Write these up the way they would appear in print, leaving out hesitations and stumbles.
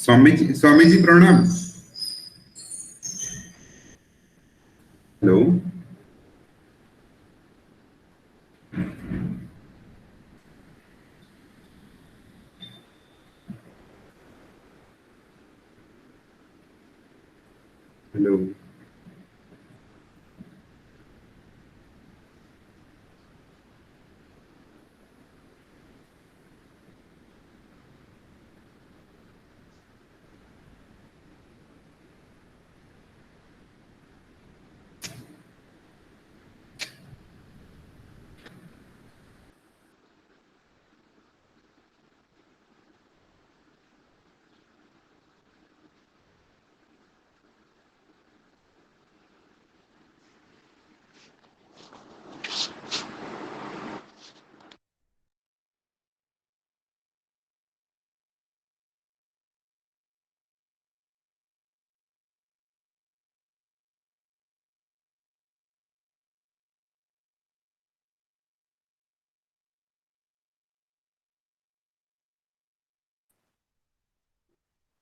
स्वामी जी प्रणाम। Hello. Hello.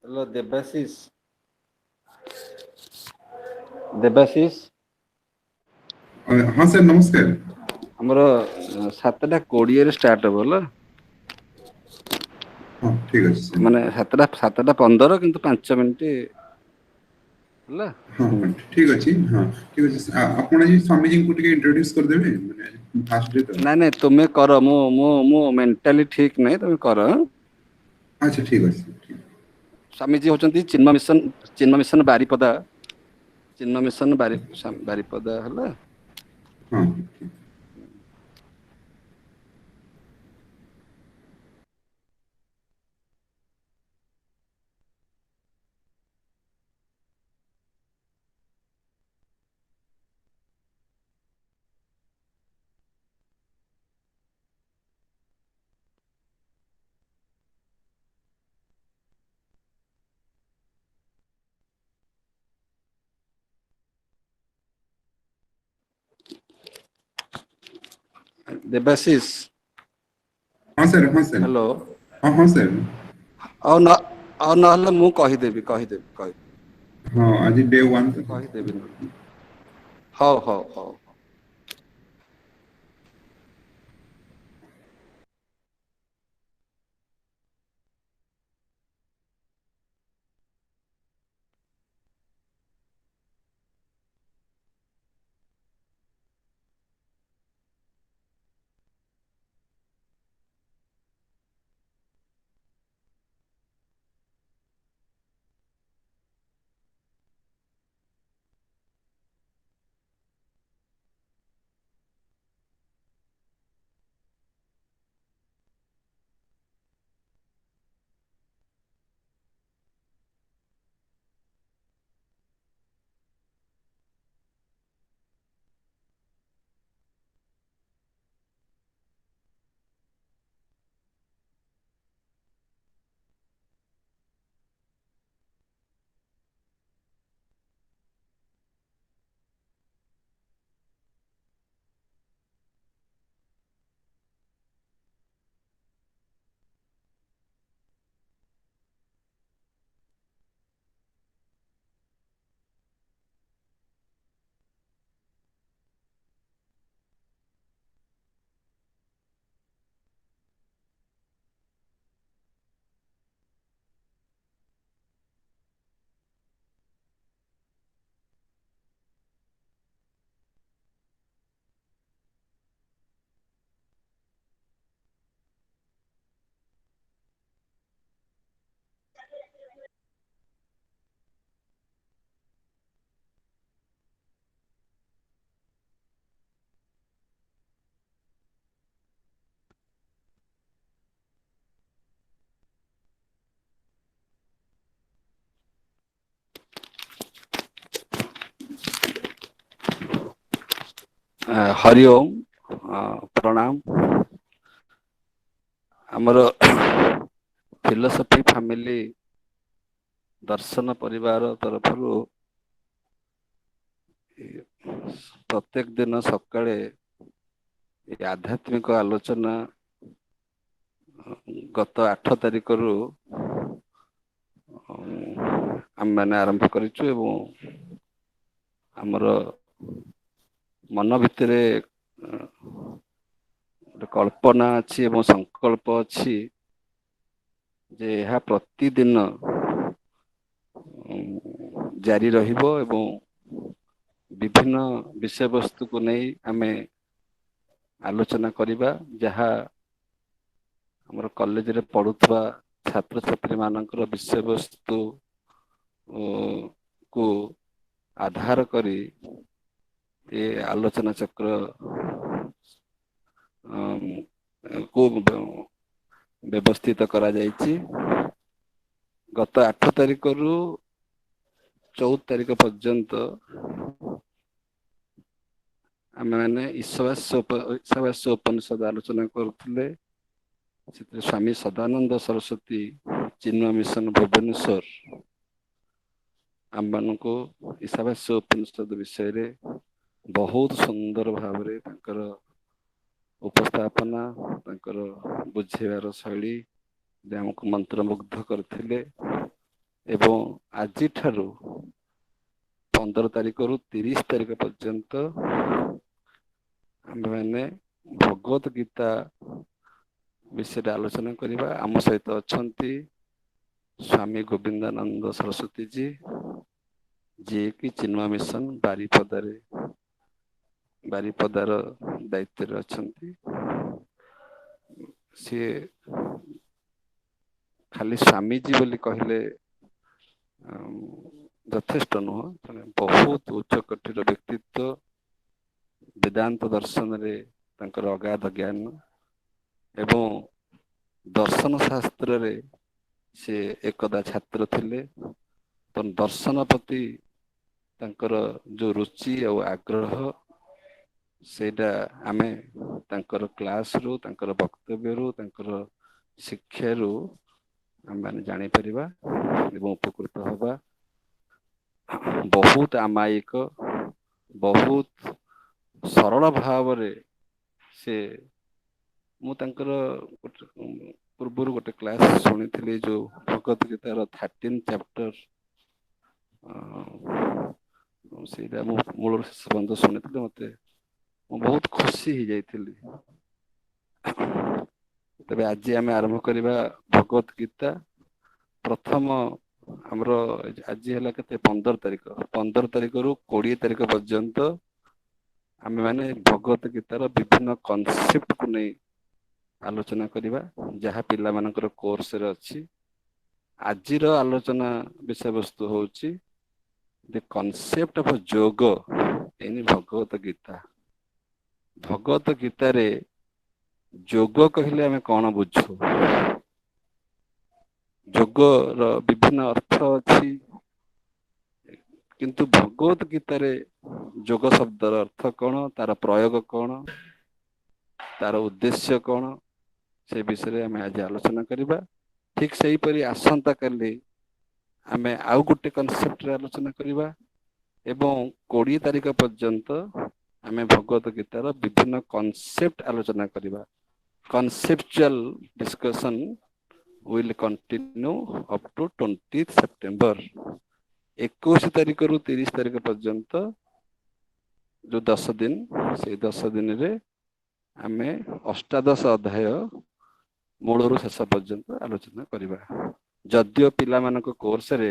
Hello Debashish. Debashish हाँ sir, नमस्कार। हमरो 7:20 स्टार्ट हबो ल। हाँ ठीक अच्छे सर। माने 7:15 किंतु 5 मिनिट ହେଲା। हाँ हाँ ठीक अच्छे। हाँ ठीक अच्छे। आपण आज स्वामी जी को टिके इंट्रोड्यूस कर देबे माने फास्ट डे तो। ନାଇଁ ନାଇଁ ତୁମେ କର, ମୁଁ ମେଣ୍ଟାଲି ଠିକ ନାହିଁ, ତୁମେ କର। अच्छा ठीक अच्छे ठीक। ସ୍ୱାମୀଜୀ ହଉଛନ୍ତି ଚିନ୍ମୟ ମିଶନ ବାରିପଦା। ଚିନ୍ମୟ ମିଶନ ବାରିପଦା ହେଲା। हाँ ठीक। ଦେବାଶିଷ हाँ सर, हाँ सर। ହ୍ୟାଲୋ। हाँ हाँ सर। ଆଉ ନ ଆଉ ନହେଲେ ମୁଁ କହିଦେବି। हाँ आज डे 1 तो। କହିଦେବି ନହେଲେ। ହଉ। ହରି ଓମ୍, ପ୍ରଣାମ। ଆମର ଫିଲୋସଫି ଫ୍ୟାମିଲି ଦର୍ଶନ ପରିବାର ତରଫରୁ ପ୍ରତ୍ୟେକ ଦିନ ସକାଳେ ଏ ଆଧ୍ୟାତ୍ମିକ ଆଲୋଚନା ଗତ 8 ତାରିଖରୁ ଆମେମାନେ ଆରମ୍ଭ କରିଛୁ ଏବଂ ଆମର ମନ ଭିତରେ ଗୋଟେ କଳ୍ପନା ଅଛି ଏବଂ ସଂକଳ୍ପ ଅଛି ଯେ ଏହା ପ୍ରତିଦିନ ଜାରି ରହିବ ଏବଂ ବିଭିନ୍ନ ବିଷୟବସ୍ତୁକୁ ନେଇ ଆମେ ଆଲୋଚନା କରିବା, ଯାହା ଆମର କଲେଜରେ ପଢୁଥିବା ଛାତ୍ରଛାତ୍ରୀ ମାନଙ୍କର ବିଷୟବସ୍ତୁ କୁ ଆଧାର କରି ଏ ଆଲୋଚନା ଚକ୍ର କୁ ବ୍ୟବସ୍ଥିତ କରାଯାଇଛି। ଗତ 8 ତାରିଖରୁ 14 ତାରିଖ ପର୍ଯ୍ୟନ୍ତ ଆମେମାନେ ଈଶାବାସ୍ୟ ଉପନିଷଦ ଆଲୋଚନା କରୁଥିଲେ। ସେଥିରେ ସ୍ୱାମୀ ସଦାନନ୍ଦ ସରସ୍ୱତୀ ଚିନ୍ମୟ ମିଶନ ଭୁବନେଶ୍ୱର ଆମମାନଙ୍କୁ ଈଶାବାସ୍ୟ ଉପନିଷଦ ବିଷୟରେ ବହୁତ ସୁନ୍ଦର ଭାବରେ ତାଙ୍କର ଉପସ୍ଥାପନା, ତାଙ୍କର ବୁଝେଇବାର ଶୈଳୀ ଆମକୁ ମନ୍ତ୍ରମୁଗ୍ଧ କରିଥିଲେ। ଏବଂ ଆଜିଠାରୁ 15 ତାରିଖରୁ 30 ତାରିଖ ପର୍ଯ୍ୟନ୍ତ ଆମେମାନେ ଭଗବତ ଗୀତା ବିଷୟରେ ଆଲୋଚନା କରିବା। ଆମ ସହିତ ଅଛନ୍ତି ସ୍ୱାମୀ ଗୋବିନ୍ଦାନନ୍ଦ ସରସ୍ୱତୀ ଜୀ, ଯିଏକି ଚିନ୍ମୟ ମିଶନ ବାରିପଦାର ଦାୟିତ୍ୱରେ ଅଛନ୍ତି। ସିଏ ଖାଲି ସ୍ୱାମୀଜୀ ବୋଲି କହିଲେ ଯଥେଷ୍ଟ ନୁହଁ, ବହୁତ ଉଚ୍ଚ କୋଟିର ବ୍ୟକ୍ତିତ୍ୱ। ବେଦାନ୍ତ ଦର୍ଶନରେ ତାଙ୍କର ଅଗାଧ ଜ୍ଞାନ ଏବଂ ଦର୍ଶନ ଶାସ୍ତ୍ରରେ ସେ ଏକଦା ଛାତ୍ର ଥିଲେ। ତ ଦର୍ଶନ ପ୍ରତି ତାଙ୍କର ଯୋଉ ରୁଚି ଆଉ ଆଗ୍ରହ, ସେଇଟା ଆମେ ତାଙ୍କର କ୍ଲାସରୁ, ତାଙ୍କର ବକ୍ତବ୍ୟରୁ, ତାଙ୍କର ଶିକ୍ଷାରୁ ଆମେମାନେ ଜାଣିପାରିବା ଏବଂ ଉପକୃତ ହବା। ବହୁତ ଆମାୟିକ, ବହୁତ ସରଳ ଭାବରେ ସେ ମୁଁ ତାଙ୍କର ପୂର୍ବରୁ ଗୋଟେ କ୍ଲାସ ଶୁଣିଥିଲି, ଯୋଉ ଭଗବତ ଗୀତାର 13 ଚାପ୍ଟର, ସେଇଟା ମୁଁ ମୂଳରୁ ଶେଷ ପର୍ଯ୍ୟନ୍ତ ଶୁଣିଥିଲି। ମୁଁ ବହୁତ ଖୁସି ହେଇଯାଇଥିଲି। ତେବେ ଆଜି ଆମେ ଆରମ୍ଭ କରିବା ଭଗବତ ଗୀତା। ପ୍ରଥମ ଆମର ଆଜି ହେଲା କେତେ, 15 ତାରିଖ। 15 ତାରିଖରୁ 20 ତାରିଖ ପର୍ଯ୍ୟନ୍ତ ଆମେମାନେ ଭଗବତ ଗୀତାର ବିଭିନ୍ନ କନସେପ୍ଟକୁ ନେଇ ଆଲୋଚନା କରିବା, ଯାହା ପିଲାମାନଙ୍କର କୋର୍ସରେ ଅଛି। ଆଜିର ଆଲୋଚନା ବିଷୟବସ୍ତୁ ହଉଛି ଦି କନସେପ୍ଟ ଅଫ ଯୋଗ ଇନ ଭଗବତ ଗୀତା। ଭଗବତ ଗୀତାରେ ଯୋଗ କହିଲେ ଆମେ କଣ ବୁଝୁ? ଯୋଗର ବିଭିନ୍ନ ଅର୍ଥ ଅଛି, କିନ୍ତୁ ଭଗବତ ଗୀତାରେ ଯୋଗ ଶବ୍ଦର ଅର୍ଥ କଣ, ତାର ପ୍ରୟୋଗ କଣ, ତାର ଉଦ୍ଦେଶ୍ୟ କଣ, ସେ ବିଷୟରେ ଆମେ ଆଜି ଆଲୋଚନା କରିବା। ଠିକ ସେହିପରି ଆସନ୍ତା କାଲି ଆମେ ଆଉ ଗୋଟେ କନସେପ୍ଟରେ ଆଲୋଚନା କରିବା ଏବଂ 20 ତାରିଖ ପର୍ଯ୍ୟନ୍ତ ଆମେ ଭଗବତ ଗୀତାର ବିଭିନ୍ନ କନସେପ୍ଟ ଆଲୋଚନା କରିବା। କନସେପ୍ଚୁଆଲ discussion will continue up to 20th September। 21 ତାରିଖରୁ 30 ତାରିଖ ପର୍ଯ୍ୟନ୍ତ ଯୋଉ 10 ଦିନ, ସେଇ 10 ଦିନରେ ଆମେ ଅଷ୍ଟାଦଶ ଅଧ୍ୟାୟ ମୂଳରୁ ଶେଷ ପର୍ଯ୍ୟନ୍ତ ଆଲୋଚନା କରିବା। ଯଦିଓ ପିଲାମାନଙ୍କ କୋର୍ସରେ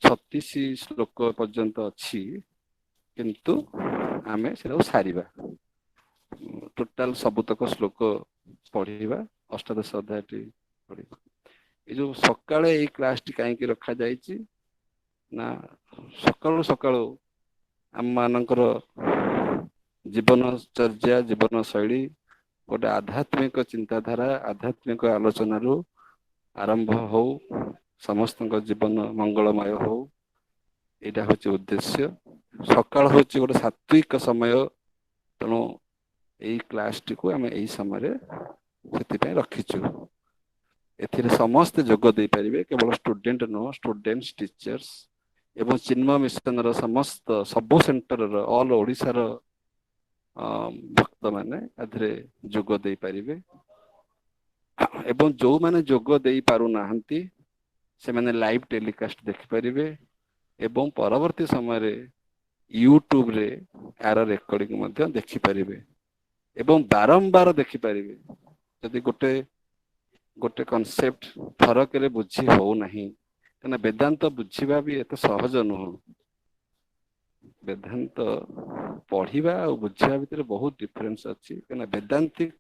36 ଶ୍ଲୋକ ପର୍ଯ୍ୟନ୍ତ ଅଛି, କିନ୍ତୁ ଆମେ ସେଟାକୁ ସାରିବା। ଟୋଟାଲ ସବୁତକ ଶ୍ଲୋକ ପଢିବା, ଅଷ୍ଟାଦଶ ଅଧ୍ୟାୟଟି ପଢିବା। ଏଇ ଯୋଉ ସକାଳେ ଏଇ କ୍ଲାସଟି କାହିଁକି ରଖାଯାଇଛି ନା, ସକାଳୁ ସକାଳୁ ଆମ ମାନଙ୍କର ଜୀବନଚର୍ଯ୍ୟା, ଜୀବନ ଶୈଳୀ ଗୋଟେ ଆଧ୍ୟାତ୍ମିକ ଚିନ୍ତାଧାରା, ଆଧ୍ୟାତ୍ମିକ ଆଲୋଚନାରୁ ଆରମ୍ଭ ହଉ, ସମସ୍ତଙ୍କ ଜୀବନ ମଙ୍ଗଳମୟ ହଉ, ଏଇଟା ହଉଛି ଉଦ୍ଦେଶ୍ୟ। ସକାଳ ହଉଛି ଗୋଟେ ସାତ୍ଵିକ ସମୟ, ତେଣୁ ଏଇ କ୍ଲାସଟିକୁ ଆମେ ଏଇ ସମୟରେ ସେଥିପାଇଁ ରଖିଛୁ। ଏଥିରେ ସମସ୍ତେ ଯୋଗ ଦେଇପାରିବେ, କେବଳ ଷ୍ଟୁଡେଣ୍ଟ ନୁହଁ, ଷ୍ଟୁଡେଣ୍ଟସ, ଟିଚର୍ସ ଏବଂ ଚିନ୍ମୟ ମିଶନର ସମସ୍ତ ସବୁ ସେଣ୍ଟରର ଅଲ ଓଡ଼ିଶାର ଭକ୍ତମାନେ ଏଥିରେ ଯୋଗ ଦେଇପାରିବେ। ଏବଂ ଯୋଉମାନେ ଯୋଗ ଦେଇ ପାରୁନାହାନ୍ତି, ସେମାନେ ଲାଇଭ୍ ଟେଲିକାଷ୍ଟ ଦେଖିପାରିବେ ଏବଂ ପରବର୍ତ୍ତୀ ସମୟରେ ୟୁଟ୍ୟୁବରେ ଏହାର ରେକର୍ଡିଂ ମଧ୍ୟ ଦେଖିପାରିବେ ଏବଂ ବାରମ୍ବାର ଦେଖିପାରିବେ। ଯଦି ଗୋଟେ ଗୋଟେ କନସେପ୍ଟ ଥରକରେ ବୁଝି ହଉନାହିଁ, କାହିଁକିନା ବେଦାନ୍ତ ବୁଝିବା ବି ଏତେ ସହଜ ନୁହଁ। ବେଦାନ୍ତ ପଢିବା ଆଉ ବୁଝିବା ଭିତରେ ବହୁତ ଡିଫରେନ୍ସ ଅଛି। କାହିଁକିନା ବେଦାନ୍ତିକ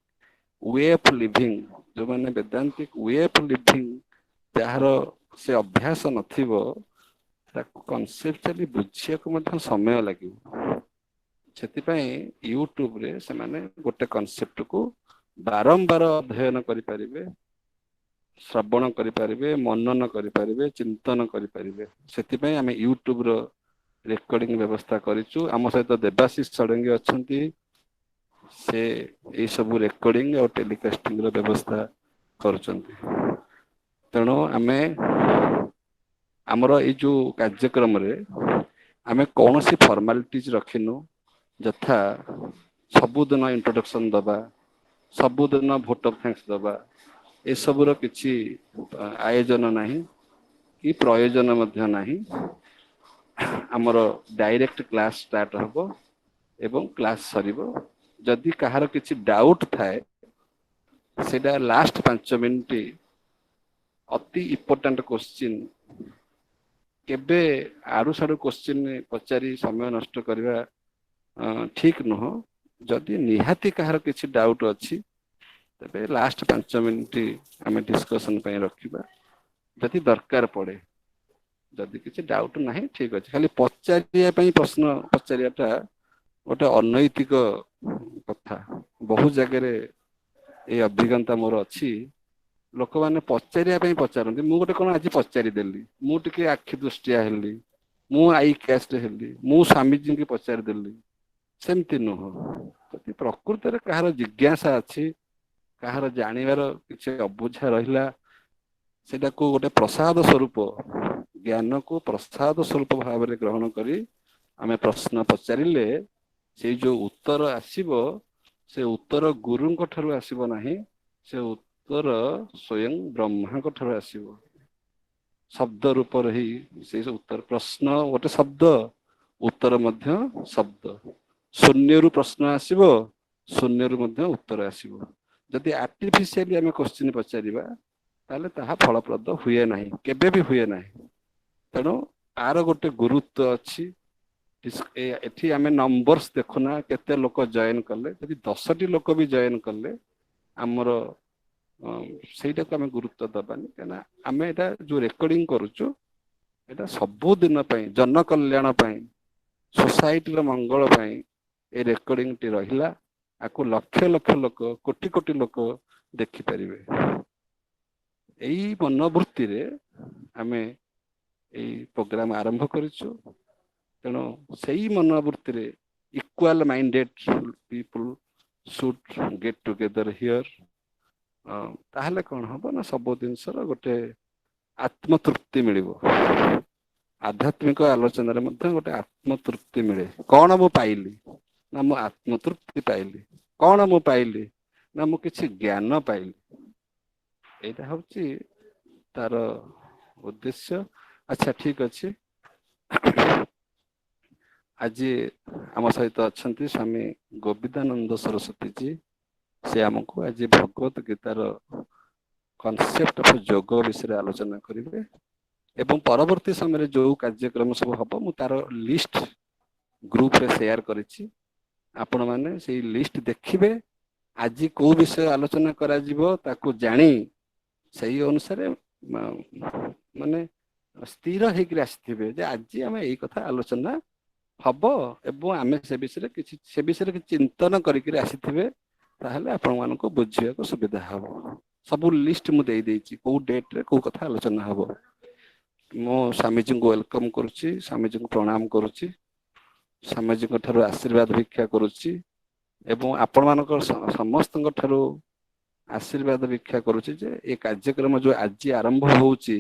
ୱେ ଅଫ୍ ଲିଭିଂ, ଯୋଉମାନେ ବେଦାନ୍ତିକ ୱେ ଅଫ୍ ଲିଭିଂ ଯାହାର ସେ ଅଭ୍ୟାସ ନଥିବ, ତାକୁ କନସେପ୍ଟୁଆଲି ବୁଝିବାକୁ ମଧ୍ୟ ସମୟ ଲାଗିବ। ସେଥିପାଇଁ ୟୁଟ୍ୟୁବରେ ସେମାନେ ଗୋଟେ କନସେପ୍ଟକୁ ବାରମ୍ବାର ଅଧ୍ୟୟନ କରିପାରିବେ, ଶ୍ରବଣ କରିପାରିବେ, ମନନ କରିପାରିବେ, ଚିନ୍ତନ କରିପାରିବେ। ସେଥିପାଇଁ ଆମେ ୟୁଟ୍ୟୁବର ରେକର୍ଡିଂ ବ୍ୟବସ୍ଥା କରିଛୁ। ଆମ ସହିତ ଦେବାଶିଷ ଷଡଙ୍ଗୀ ଅଛନ୍ତି, ସେ ଏଇ ସବୁ ରେକର୍ଡିଂ ଆଉ ଟେଲିକାଷ୍ଟିଂର ବ୍ୟବସ୍ଥା କରୁଛନ୍ତି। ତେଣୁ ଆମେ ଆମର ଏଇ ଯୋଉ କାର୍ଯ୍ୟକ୍ରମରେ ଆମେ କୌଣସି ଫର୍ମାଲିଟିଜ ରଖିନୁ, ଯଥା ସବୁଦିନ ଇଣ୍ଟ୍ରୋଡକ୍ସନ ଦବା, ସବୁଦିନ ଭୋଟ ଅଫ ଥ୍ୟାଙ୍କ୍ସ ଦବା, ଏସବୁର କିଛି ଆୟୋଜନ ନାହିଁ କି ପ୍ରୟୋଜନ ମଧ୍ୟ ନାହିଁ। ଆମର ଡାଇରେକ୍ଟ କ୍ଲାସ ଷ୍ଟାର୍ଟ ହବ ଏବଂ କ୍ଲାସ ସରିବ। ଯଦି କାହାର କିଛି ଡାଉଟ ଥାଏ, ସେଇଟା ଲାଷ୍ଟ 5 ମିନିଟ ଅତି ଇମ୍ପୋର୍ଟାଣ୍ଟ କୋଶ୍ଚିନ୍, କେବେ ଆଡୁ ସାଡୁ କୋଶ୍ଚିନ୍ ପଚାରି ସମୟ ନଷ୍ଟ କରିବା ଠିକ ନୁହଁ। ଯଦି ନିହାତି କାହାର କିଛି ଡାଉଟ ଅଛି, ତେବେ ଲାଷ୍ଟ 5 ମିନିଟ ଆମେ ଡିସ୍କସନ ପାଇଁ ରଖିବା। ଯଦି ଦରକାର ପଡେ, ଯଦି କିଛି ଡାଉଟ ନାହିଁ ଠିକ ଅଛି, ଖାଲି ପଚାରିବା ପାଇଁ ପ୍ରଶ୍ନ ପଚାରିବାଟା ଗୋଟେ ଅନୈତିକ କଥା। ବହୁ ଜାଗାରେ ଏଇ ଅଭିଜ୍ଞତା ମୋର ଅଛି। ଲୋକମାନେ ପଚାରିବା ପାଇଁ ପଚାରନ୍ତି, ମୁଁ ଗୋଟେ କଣ ଆଜି ପଚାରିଦେଲି, ମୁଁ ଟିକେ ଆଖି ଦୃଷ୍ଟିଆ ହେଲି, ମୁଁ ଆଇ କ୍ୟାଷ୍ଟ ହେଲି, ମୁଁ ସ୍ୱାମୀଜୀଙ୍କୁ ପଚାରିଦେଲି, ସେମିତି ନୁହଁ। ଯଦି ପ୍ରକୃତରେ କାହାର ଜିଜ୍ଞାସା ଅଛି, କାହାର ଜାଣିବାର କିଛି ଅବୁଝା ରହିଲା, ସେଟାକୁ ଗୋଟେ ପ୍ରସାଦ ସ୍ୱରୂପ, ଜ୍ଞାନକୁ ପ୍ରସାଦ ସ୍ୱରୂପ ଭାବରେ ଗ୍ରହଣ କରି ଆମେ ପ୍ରଶ୍ନ ପଚାରିଲେ, ସେଇ ଯୋଉ ଉତ୍ତର ଆସିବ, ସେ ଉତ୍ତର ଗୁରୁଙ୍କ ଠାରୁ ଆସିବ ନାହିଁ, ସେ ଉତ୍ତର ସ୍ୱୟଂ ବ୍ରହ୍ମାଙ୍କ ଠାରୁ ଆସିବ। ଶବ୍ଦ ରୂପରେ ହିଁ ସେଇ ଉତ୍ତର। ପ୍ରଶ୍ନ ଗୋଟେ ଶବ୍ଦ, ଉତ୍ତର ମଧ୍ୟ ଶବ୍ଦ। ଶୂନ୍ୟରୁ ପ୍ରଶ୍ନ ଆସିବ, ଶୂନ୍ୟରୁ ମଧ୍ୟ ଉତ୍ତର ଆସିବ। ଯଦି ଆର୍ଟିଫିସିଆଲି ଆମେ କୋଶ୍ଚିନ୍ ପଚାରିବା, ତାହେଲେ ତାହା ଫଳପ୍ରଦ ହୁଏ ନାହିଁ, କେବେ ବି ହୁଏ ନାହିଁ। ତେଣୁ ଆର ଗୋଟେ ଗୁରୁତ୍ୱ ଅଛି। ଏଠି ଆମେ ନମ୍ବରସ ଦେଖୁନା, କେତେ ଲୋକ ଜଏନ କଲେ। ଯଦି 10ଟି ଲୋକ ବି ଜଏନ କଲେ, ଆମର ସେଇଟାକୁ ଆମେ ଗୁରୁତ୍ୱ ଦବାନି। କାହିଁକିନା ଆମେ ଏଇଟା ଯୋଉ ରେକର୍ଡିଂ କରୁଛୁ, ଏଇଟା ସବୁଦିନ ପାଇଁ, ଜନ କଲ୍ୟାଣ ପାଇଁ, ସୋସାଇଟିର ମଙ୍ଗଳ ପାଇଁ ଏ ରେକର୍ଡିଂଟି ରହିଲା। ଆକୁ ଲକ୍ଷ ଲକ୍ଷ ଲୋକ, କୋଟି କୋଟି ଲୋକ ଦେଖିପାରିବେ। ଏଇ ମନୋବୃତ୍ତିରେ ଆମେ ଏଇ ପ୍ରୋଗ୍ରାମ ଆରମ୍ଭ କରିଛୁ। ତେଣୁ ସେଇ ମନୋବୃତ୍ତିରେ equal minded people should get together here. ତାହେଲେ କଣ ହବ ନା, ସବୁ ଜିନିଷର ଗୋଟେ ଆତ୍ମତୃପ୍ତି ମିଳିବ। ଆଧ୍ୟାତ୍ମିକ ଆଲୋଚନାରେ ମଧ୍ୟ ଗୋଟେ ଆତ୍ମତୃପ୍ତି ମିଳେ। କଣ ମୁଁ ପାଇଲି ନା, ମୁଁ ଆତ୍ମତୃପ୍ତି ପାଇଲି। କଣ ମୁଁ ପାଇଲି ନା, ମୁଁ କିଛି ଜ୍ଞାନ ପାଇଲି। ଏଇଟା ହଉଛି ତାର ଉଦ୍ଦେଶ୍ୟ। ଆଚ୍ଛା, ଠିକ ଅଛି। ଆଜି ଆମ ସହିତ ଅଛନ୍ତି ସ୍ୱାମୀ ଗୋବିନ୍ଦାନନ୍ଦ ସରସ୍ୱତୀ ଜୀ। ସେ ଆମକୁ ଆଜି ଭଗବତ ଗୀତାର କନସେପ୍ଟ ଅଫ ଯୋଗ ବିଷୟରେ ଆଲୋଚନା କରିବେ। ଏବଂ ପରବର୍ତ୍ତୀ ସମୟରେ ଯୋଉ କାର୍ଯ୍ୟକ୍ରମ ସବୁ ହବ, ମୁଁ ତାର ଲିଷ୍ଟ ଗ୍ରୁପରେ ସେୟାର କରିଛି। ଆପଣମାନେ ସେଇ ଲିଷ୍ଟ ଦେଖିବେ। ଆଜି କୋଉ ବିଷୟ ଆଲୋଚନା କରାଯିବ ତାକୁ ଜାଣି ସେଇ ଅନୁସାରେ ମାନେ ସ୍ଥିର ହେଇକିରି ଆସିଥିବେ ଯେ ଆଜି ଆମେ ଏଇ କଥା ଆଲୋଚନା ହବ, ଏବଂ ଆମେ ସେ ବିଷୟରେ କିଛି ଚିନ୍ତନ କରିକିରି ଆସିଥିବେ। ତାହେଲେ ଆପଣମାନଙ୍କୁ ବୁଝିବାକୁ ସୁବିଧା ହବ। ସବୁ ଲିଷ୍ଟ ମୁଁ ଦେଇଦେଇଛି, କୋଉ ଡେଟରେ କୋଉ କଥା ଆଲୋଚନା ହବ। ମୁଁ ସ୍ୱାମୀଜୀଙ୍କୁ ୱେଲକମ କରୁଛି, ସ୍ୱାମୀଜୀଙ୍କୁ ପ୍ରଣାମ କରୁଛି, ସ୍ୱାମୀଜୀଙ୍କ ଠାରୁ ଆଶୀର୍ବାଦ ଭିକ୍ଷା କରୁଛି ଏବଂ ଆପଣମାନଙ୍କର ସମସ୍ତଙ୍କ ଠାରୁ ଆଶୀର୍ବାଦ ଭିକ୍ଷା କରୁଛି ଯେ ଏ କାର୍ଯ୍ୟକ୍ରମ ଯୋଉ ଆଜି ଆରମ୍ଭ ହଉଛି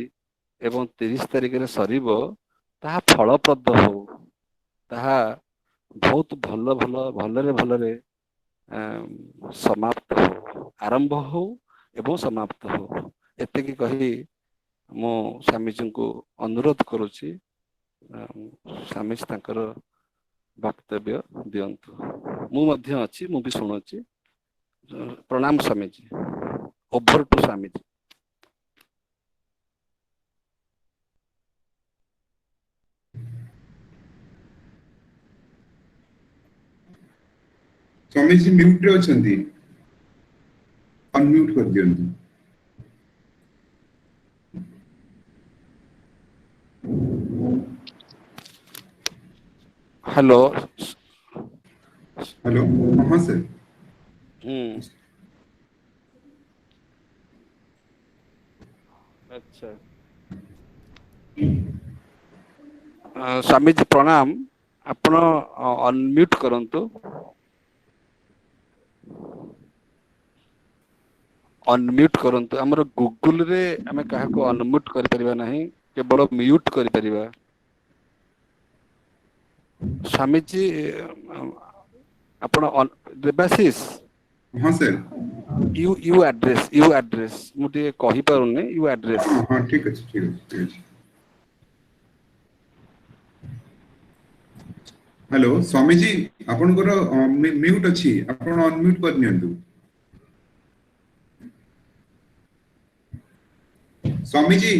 ଏବଂ 30 ତାରିଖରେ ସରିବ, ତାହା ଫଳପ୍ରଦ ହଉ, ତାହା ବହୁତ ଭଲରେ ସମାପ୍ତ ହଉ, ଆରମ୍ଭ ହଉ ଏବଂ ସମାପ୍ତ ହଉ। ଏତିକି କହି ମୁଁ ସ୍ୱାମୀଜୀଙ୍କୁ ଅନୁରୋଧ କରୁଛି ସ୍ୱାମୀଜୀ ତାଙ୍କର ବକ୍ତବ୍ୟ ଦିଅନ୍ତୁ। ମୁଁ ମଧ୍ୟ ଅଛି, ମୁଁ ବି ଶୁଣୁଛି। ପ୍ରଣାମ ସ୍ୱାମୀଜୀ। ଓଭର ଟୁ ସ୍ୱାମୀଜୀ। ସ୍ୱାମୀଜୀ ମ୍ୟୁଟ ରେ ଅଛନ୍ତି, ଅନମ୍ୟୁଟ କରିଦିଅନ୍ତୁ। ହ୍ୟାଲୋ। ହ୍ୟାଲୋ, ହଁ ସାର୍। ଆଚ୍ଛା। ସ୍ୱାମୀଜୀ ପ୍ରଣାମ। ଆପଣ ଅନମ୍ୟୁଟ କରନ୍ତୁ। ଅନମ୍ୟୁଟ କରନ୍ତୁ। ଆମର ଗୁଗୁଲରେ ଆମେ କାହାକୁ ଅନମ୍ୟୁଟ କରିପାରିବା ନାହିଁ, କେବଳ ମ୍ୟୁଟ କରିପାରିବା। ସ୍ୱାମୀଜୀ ଆପଣ ଦେବାଶିଷ ହଁ ସାର୍। ୟୁ ଆଡ୍ରେସ ମୁଁ ଟିକେ କହିପାରୁନି। ୟୁ ଆଡ୍ରେସ ହଁ ହଁ ଠିକ ଅଛି, ଠିକ ଅଛି, ଠିକ ଅଛି। ହ୍ୟାଲୋ ସ୍ୱାମୀଜୀ, ଆପଣଙ୍କର ମ୍ୟୁଟ ଅଛି, ଆପଣ ଅନମ୍ୟୁଟ କରିନିଅନ୍ତୁ। ସ୍ୱାମୀଜୀ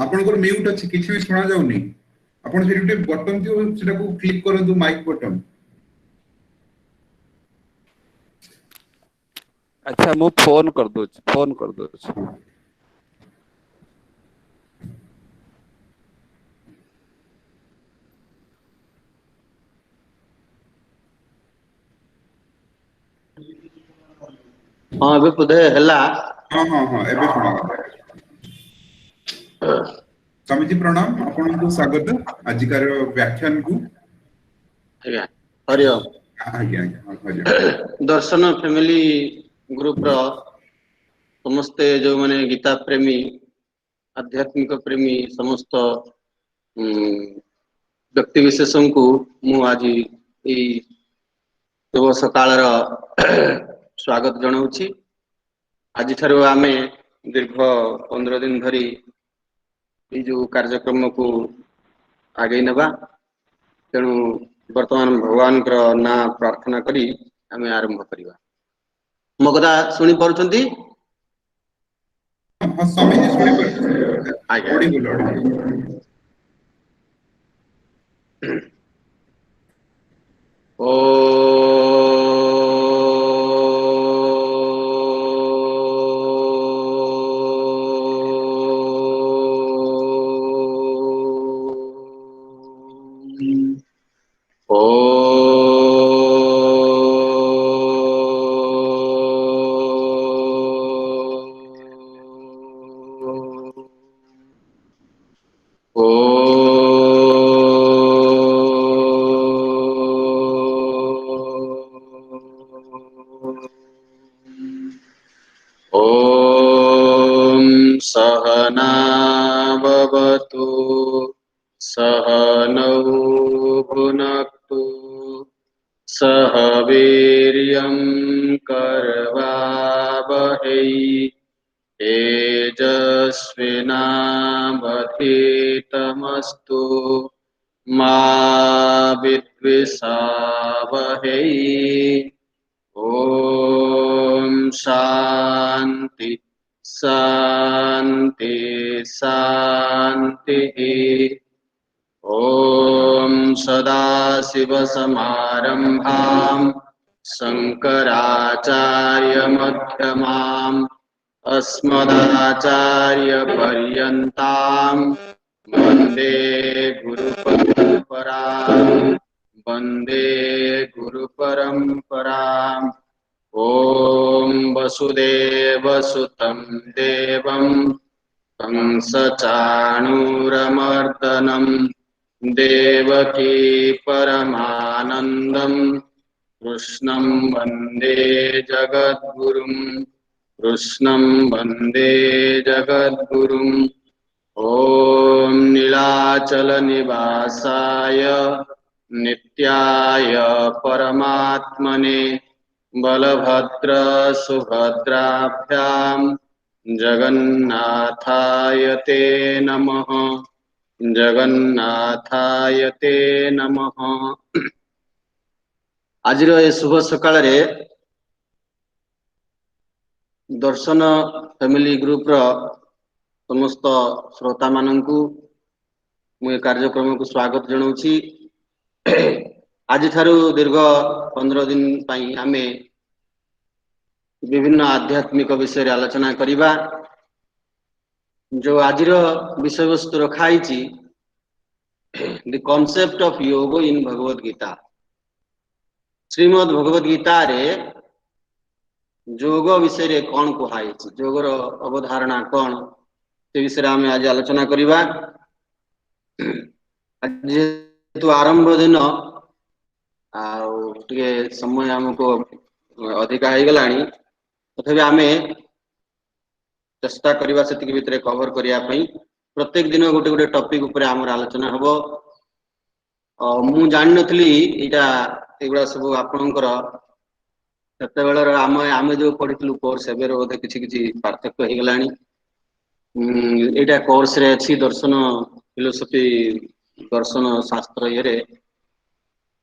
ଆପଣଙ୍କର ମ୍ୟୁଟ ଅଛି, କିଛି ବି ଶୁଣା ଯାଉନି। ଆପଣ ସେଠି ଗୋଟେ ବଟନ ଥିବ, ସେଟାକୁ କ୍ଲିକ୍ କରନ୍ତୁ, ମାଇକ୍ ବଟନ। ଆଚ୍ଛା, ମୁଁ ଫୋନ କରିଦଉଛି। ହଁ ହଁ ଏବେ ବୋଧେ ହେଲା। ହଁ ହଁ ହଁ, ଏବେ ଶୁଣାଗଲା। ସ୍ୱାମୀଜୀ ପ୍ରଣାମ, ଆପଣଙ୍କୁ ସ୍ୱାଗତ ଆଜିକାର ବ୍ୟାଖ୍ୟାନକୁ। ଆଜ୍ଞା, ହରି ଓମ୍। ଆଜ୍ଞା ଆଜ୍ଞା, ହରି ଓମ୍। ଦର୍ଶନ ଫ୍ୟାମିଲି ଗ୍ରୁପର ସମସ୍ତେ ଯୋଉମାନେ ଗୀତା ପ୍ରେମୀ, ଆଧ୍ୟାତ୍ମିକ ପ୍ରେମୀ ସମସ୍ତ ବ୍ୟକ୍ତି ବିଶେଷଙ୍କୁ ମୁଁ ଆଜି ଏଇ ଶୁଭ ସକାଳର ସ୍ୱାଗତ ଜଣାଉଛି। ଆଜିଠାରୁ ଆମେ ଦୀର୍ଘ 15 ଦିନ ଧରି ଏଇ ଯୋଉ କାର୍ଯ୍ୟକ୍ରମକୁ ଆଗେଇ ନେବା। ତେଣୁ ବର୍ତ୍ତମାନ ଭଗବାନଙ୍କର ନାଁ ପ୍ରାର୍ଥନା କରି ଆମେ ଆରମ୍ଭ କରିବା। ମୋ କଥା ଶୁଣି ପାରୁଛନ୍ତି? ହଁ ସ୍ୱାମୀଜୀ ଶୁଣିପାରୁଛି, ଆଜ୍ଞା। ଅଡିବୁଲ। सहना भवतु सहनौ भुनक्तु सह वीर्यं करवावहै तेजस्विनावधीतमस्तु मा विद्विषावहै। ॐ शान्ति शान्ति शान्तिः। ॐ सदाशिवसमारम्भाम् शङ्कराचार्यमध्यमाम् अस्मदाचार्यपर्यन्ताम् वन्दे गुरुपरम्पराम् वन्दे गुरुपरम्पराम्। ॐ वसुदेवसुतं देवं कंसचाणूरमर्दनं देवकी परमानन्दं कृष्णं वन्दे जगद्गुरुं कृष्णं वन्दे जगद्गुरुम्। ॐ नीलाचलनिवासाय नित्याय परमात्मने बलभद्र सुभद्राभ्यां जगन्नाथाय ते नमः जगन्नाथाय ते नमः। आजिर ए शुभ सकाळ रे दर्शन फैमिली ग्रुप रो समस्त श्रोता माननकु मु ए कार्यक्रम को स्वागत जनाउछि। आज थारु दीर्घ 15 दिन पई आमे विभिन्न आध्यात्मिक विषय आलोचना करिबा। जो आजिर विषय वस्तु रखाई द कॉन्सेप्ट ऑफ योग इन भगवत गीता। श्रीमद् भगवत गीता रे योग विषय रे कौन कहाई योगर अवधारणा कौन से विषय आम आज आलोचना करिबा। जेहेतु आरंभ दिन आगे समय आमको अधिका हो गलानी तथापि आमे चेष्टा करवा से भितर कवर करने प्रत्येक दिन गोटे गोटे टॉपिक ऊपर आमर आलोचना हम। मु जान नथली एटा एगुड़ा सब आपणकर सेतेबेलर आमे जो पढ़ितलु कोर्स एबेर बोधे किछि किछि पार्थक्य हो गलानी। एटा कोर्स रे अछि दर्शन फिलोसफी दर्शन शास्त्र ये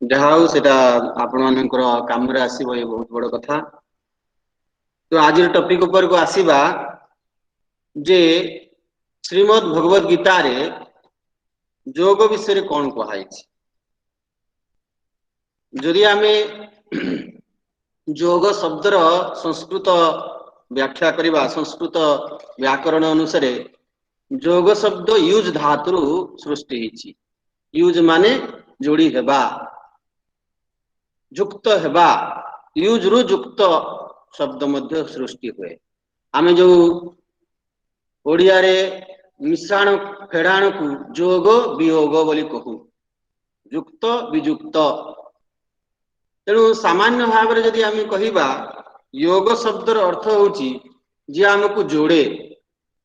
जहाँ सेटा आपण मानकर काम रे आसीबो ये बहुत बड़ कथा। तो आज टॉपिक ऊपर को आसीबा जे श्रीमद् भगवत गीता रे योग विषय रे कौन कहाई। जदि आमे योग शब्दर संस्कृत व्याख्या करिबा संस्कृत व्याकरण अनुसार योग शब्द यूज धातु सृष्टि होइछि। यूज माने जोड़ी हेबा युक्त हेबा यूज रु युक्त शब्द मध्य सृष्टि हुए। आमे जो ओडिया रे मिश्रण फेड़ाण को जोग वियोग बोली कहू युक्त वियुक्त। तेणु सामान्य भाव में जदि आमे कहिबा योग शब्दर अर्थ होउची जे हमको जोड़े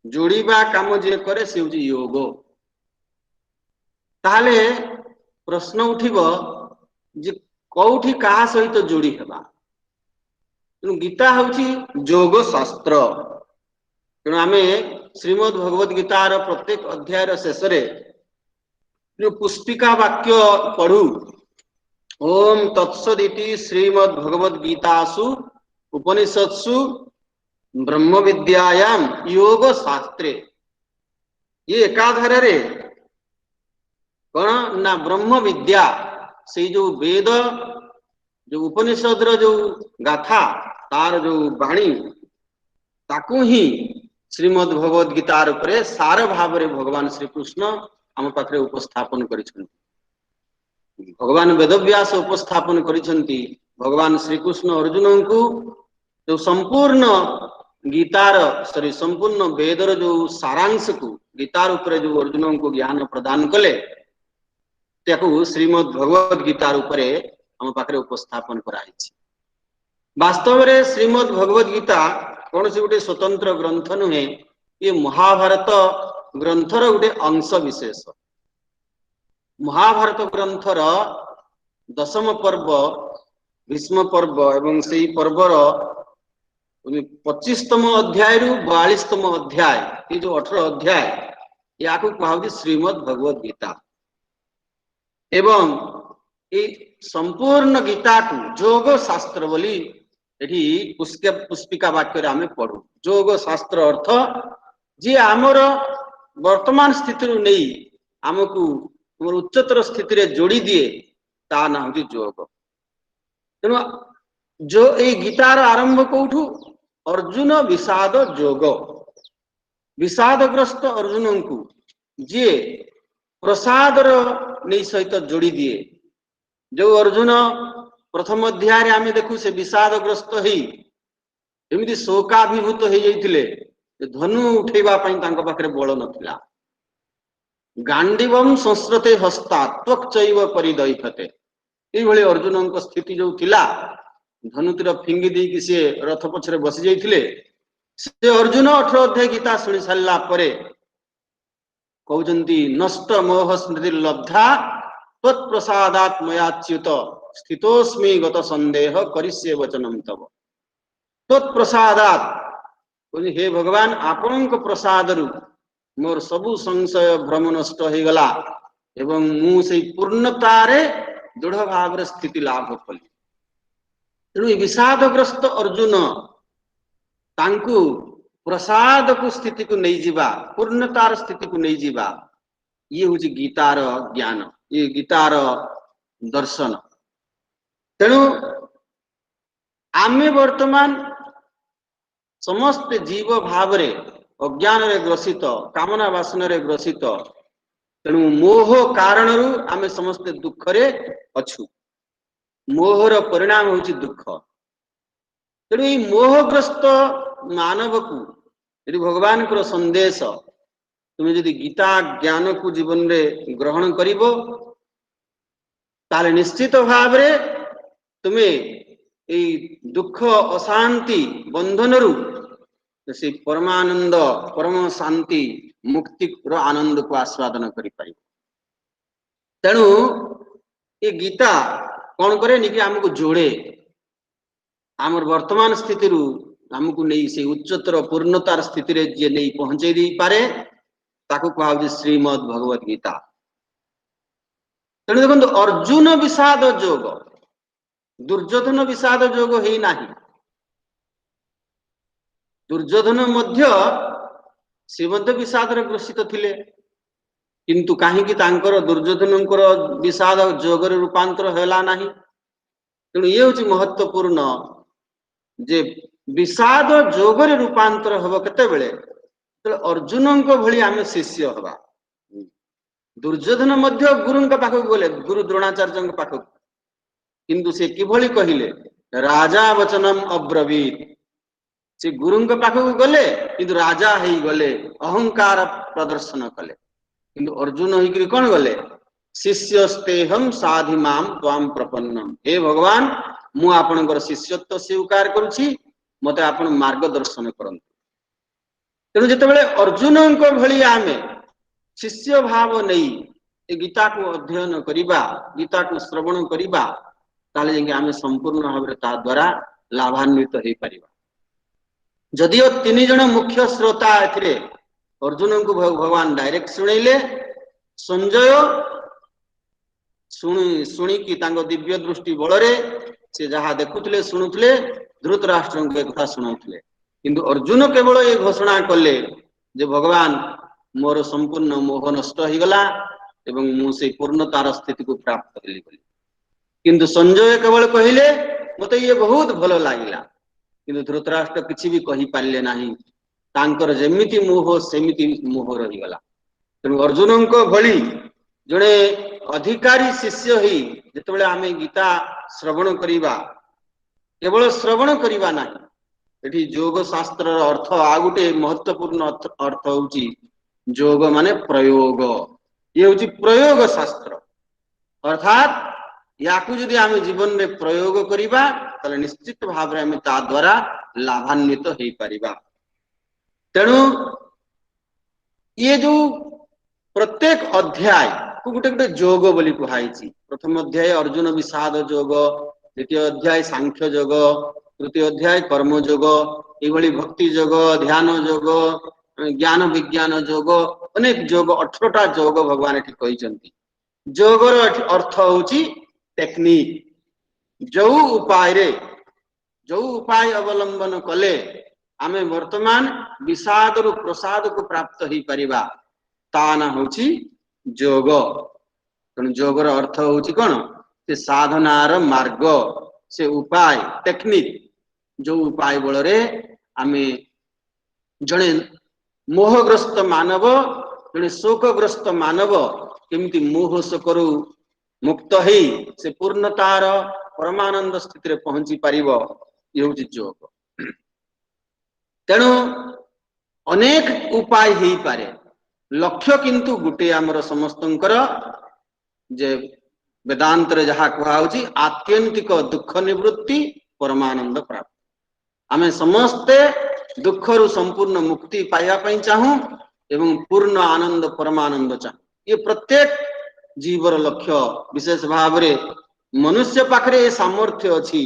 जोड़ीबा काम जे करे से होउची योग। ताहले प्रश्न उठिबो जे कौठी कहा सहित जोड़ी हेबा। तेणु गीता होउची योग शास्त्र। तेणु आमे श्रीमद् भगवत गीतार प्रत्येक अध्यायर शेष रे जो पुष्पिका वाक्य पढ़ू ओम तत्सदिति श्रीमद् भगवत गीतासु उपनिषत्सु ब्रह्म विद्यायाम योग शास्त्रे ये एकाधार रे कौन ना ब्रह्म विद्या से जो वेद जो उपनिषद जो गाथा तार जो बाणी ताकू ही श्रीमद् भगवत गीतार उपरे सार भाव रे भगवान श्री कृष्ण आम पाखरे उपस्थापन करिसथि। भगवान वेदव्यास उपस्थापन करिसथि। भगवान श्री कृष्ण अर्जुन को जो संपूर्ण गीतार सॉरी संपूर्ण वेदर जो सारांश को गीतार उपरे जो अर्जुन को ज्ञान प्रदान कले ताकू श्रीमद् भगवत गीतार उपरे आम पाखरे उपस्थापन कराइछि। वास्तव रे श्रीमद् भगवत गीता कौन से गोटे स्वतंत्र ग्रंथ नुहे ये महाभारत ग्रंथर गोटे अंश विशेष। महाभारत ग्रंथर 10म पर्व भीष्म पर्व एवं से पर्वर 25तम अध्याय रु 42तम अध्याय ये जो 18 अध्याय या कहा श्रीमद् भगवत गीता। एवं ये संपूर्ण गीता को योग शास्त्र बोली एठी पुष्पिका वाक्य रे आमे पढ़ू। योग शास्त्र अर्थ जे आमर वर्तमान स्थिति रु नहीं आमको उच्चतर स्थिति रे जोड़ी दिए ता ना होती योग। तेणु जो ए गीतार आरंभ कौठू अर्जुन विषाद योग विषादग्रस्त अर्जुन को जी प्रसादर नहीं सहित जोड़ी दिए। जो अर्जुन प्रथम अध्याय आमे देखू से विषादग्रस्त एमती शोकाभिभूत हो जाइथिले धनु उठेबा पई तांको पाखरे बळ नथिला। गांडीवम संस्कृते हस्ता त्वक्चैव परिदयिखते एभଳି अर्जुनଙ୍କ स्थिति जो थिला धनुतिर फिंगी दी कि से रथ पछरे बसी जाइथिले। से अर्जुन 18 अध्याय गीता सुनि सारला परे कहउचंती नष्ट मोह स्मृति लब्धा तत्प्रसादात् मयाच्युत स्थितोस्मि गत संदेह करिष्ये वचनम तव। तत्प्रसादात् कहली हे भगवान आपणक प्रसाद रु मोर सबु संशय भ्रम नष्ट हो गला एवं मु से पूर्णतारे दृढ़ भाव स्थिति लाभ कली। तेणु विषादग्रस्त अर्जुन तांकु प्रसाद को स्थिति को नहीं जीवा पूर्णतार स्थिति को नहीं जीवा ये हूँ गीतार ज्ञान ये गीतार दर्शन। तेणु आमे वर्तमान समस्त जीव भाव रे अज्ञान रे ग्रसित कामना वासना रे ग्रसित तेणु मोह कारण आमे समस्त दुख रे अछु। मोहर परिणाम होची दुख। तेणु ये मोहग्रस्त मानव को यदि भगवान को संदेश तुम्हें यदि गीता ज्ञान को जीवन रे ग्रहण करिवो ताले निश्चित भाव रे तुम्हें ए दुख अशांति बंधन रु से परमानंद परम शांति मुक्ति रो आनंद को आस्वादन करि पारि। तेणु ये गीता कौन करे निकि हमको जोड़े आमर वर्तमान स्थिति रु हमको नहीं से उच्चतर पूर्णतार स्थिति रे जे नहीं पहुंचे दी पारे ताकू कहा श्रीमद् भगवत गीता। तेणु देखो अर्जुन विषाद जोग दुर्योधन विषाद जोग ही नाही। दुर्योधन मध्य से मध्य विषाद रे ग्रसित थिले किंतु काहेकि तांकर दुर्योधनकर विषाद जोग रे रूपांतर होला नाही। तेणु ये होची महत्वपूर्ण जे विषाद जोग रे रूपांतर हबो केते बेले अर्जुन को भली आमे शिष्य हवा। दुर्योधन मध्य गुरु पाख गले गुरु द्रोणाचार्य पाख किंतु से किभली कहिले राजा वचनम अब्रवीत से गुरु पाख गले किंतु राजा ही गले अहंकार प्रदर्शन कले किंतु अर्जुन होइकरी कोन गले शिष्यस्तेहम साधिमाम त्वाम प्रपन्नम हे भगवान मु आपनकर शिष्यत्व स्वीकार करूछि मते आपण मार्गदर्शन करंतु। तेणु जितेबाला अर्जुन को भली आमे शिष्य भाव नहीं ए गीता को अध्ययन करिबा गीता को श्रवण करिबा ताले जेंगे आमे संपूर्ण भाव ता द्वारा लाभान्वित हो परिबा। जदियो तीन जन मुख्य श्रोता एथिरे अर्जुन को भगवान डायरेक्ट सुनैले संजय शुणी कि तांको दिव्य दृष्टि बलरे से जहा देखुतले सुनुतले धृतराष्ट्र को कथा सुनाउतले किंतु अर्जुन केवल ये घोषणा कले जे भगवान मोर संपूर्ण मोह नष्ट हो गला एवं मु से पूर्णतार स्थिति को प्राप्त कली किंतु संजय केवल कहिले मते ये बहुत भलो लागिला किंतु धृतराष्ट्र किछि भी कहि पारले नाही तांकर जेमिति मोह सेमिति मोह रही गला। तेणु अर्जुन को भली जड़े अधिकारी शिष्य ही जितेबाला आमे गीता श्रवण करिबा केवल श्रवण करिबा नाही एठी योग शास्त्र अर्थ आ गुटे महत्वपूर्ण अर्थ होची योग माने प्रयोग ये होची प्रयोग शास्त्र अर्थात याकू जदि आमे जीवन में प्रयोग करिबा तले निश्चित भाव रे आमे ता द्वारा लाभान्वित हेई परिबा। तेणु ये जो प्रत्येक अध्याय को गुटे गुटे योग बोली कुहाइछि। प्रथम अध्याय अर्जुन विषाद योग द्वितीय अध्याय सांख्य योग तृतीय अध्याय कर्म योग एभली भक्ति योग ध्यान योग ज्ञान विज्ञान योग अनेक योग 18टा योग भगवान एठी कहिसंती। योगर अर्थ होची टेक्निक जो उपाय अवलंबन कले आमे वर्तमान विषाद रु प्रसाद को प्राप्त ही परिबा ता ना होची योग। तेणु योगर अर्थ होची कोन से साधनार मार्ग से उपाय टेक्निक जो उपाय बल रे आमे जणे मोहग्रस्त मानव जणे शोकग्रस्त मानव केमिति मोह शोकरु मुक्त ही से पूर्णतार परमानंद स्थिति रे पहुंची पारिबो ये होची योग। तेणु अनेक उपाय ही पारे लक्ष्य किंतु गुटे आमर समस्तंकर जे वेदांत रे जहा कहा होची आत्यंतिक दुख निवृत्ति परमानंद प्राप्त। आमे समस्ते दुख रु संपूर्ण मुक्ति पाइबा पई चाहू एवं पूर्ण आनंद परमानंद चाहू ये प्रत्येक जीवर लक्ष्य विशेष भाव रे मनुष्य पाखरे सामर्थ्य अछि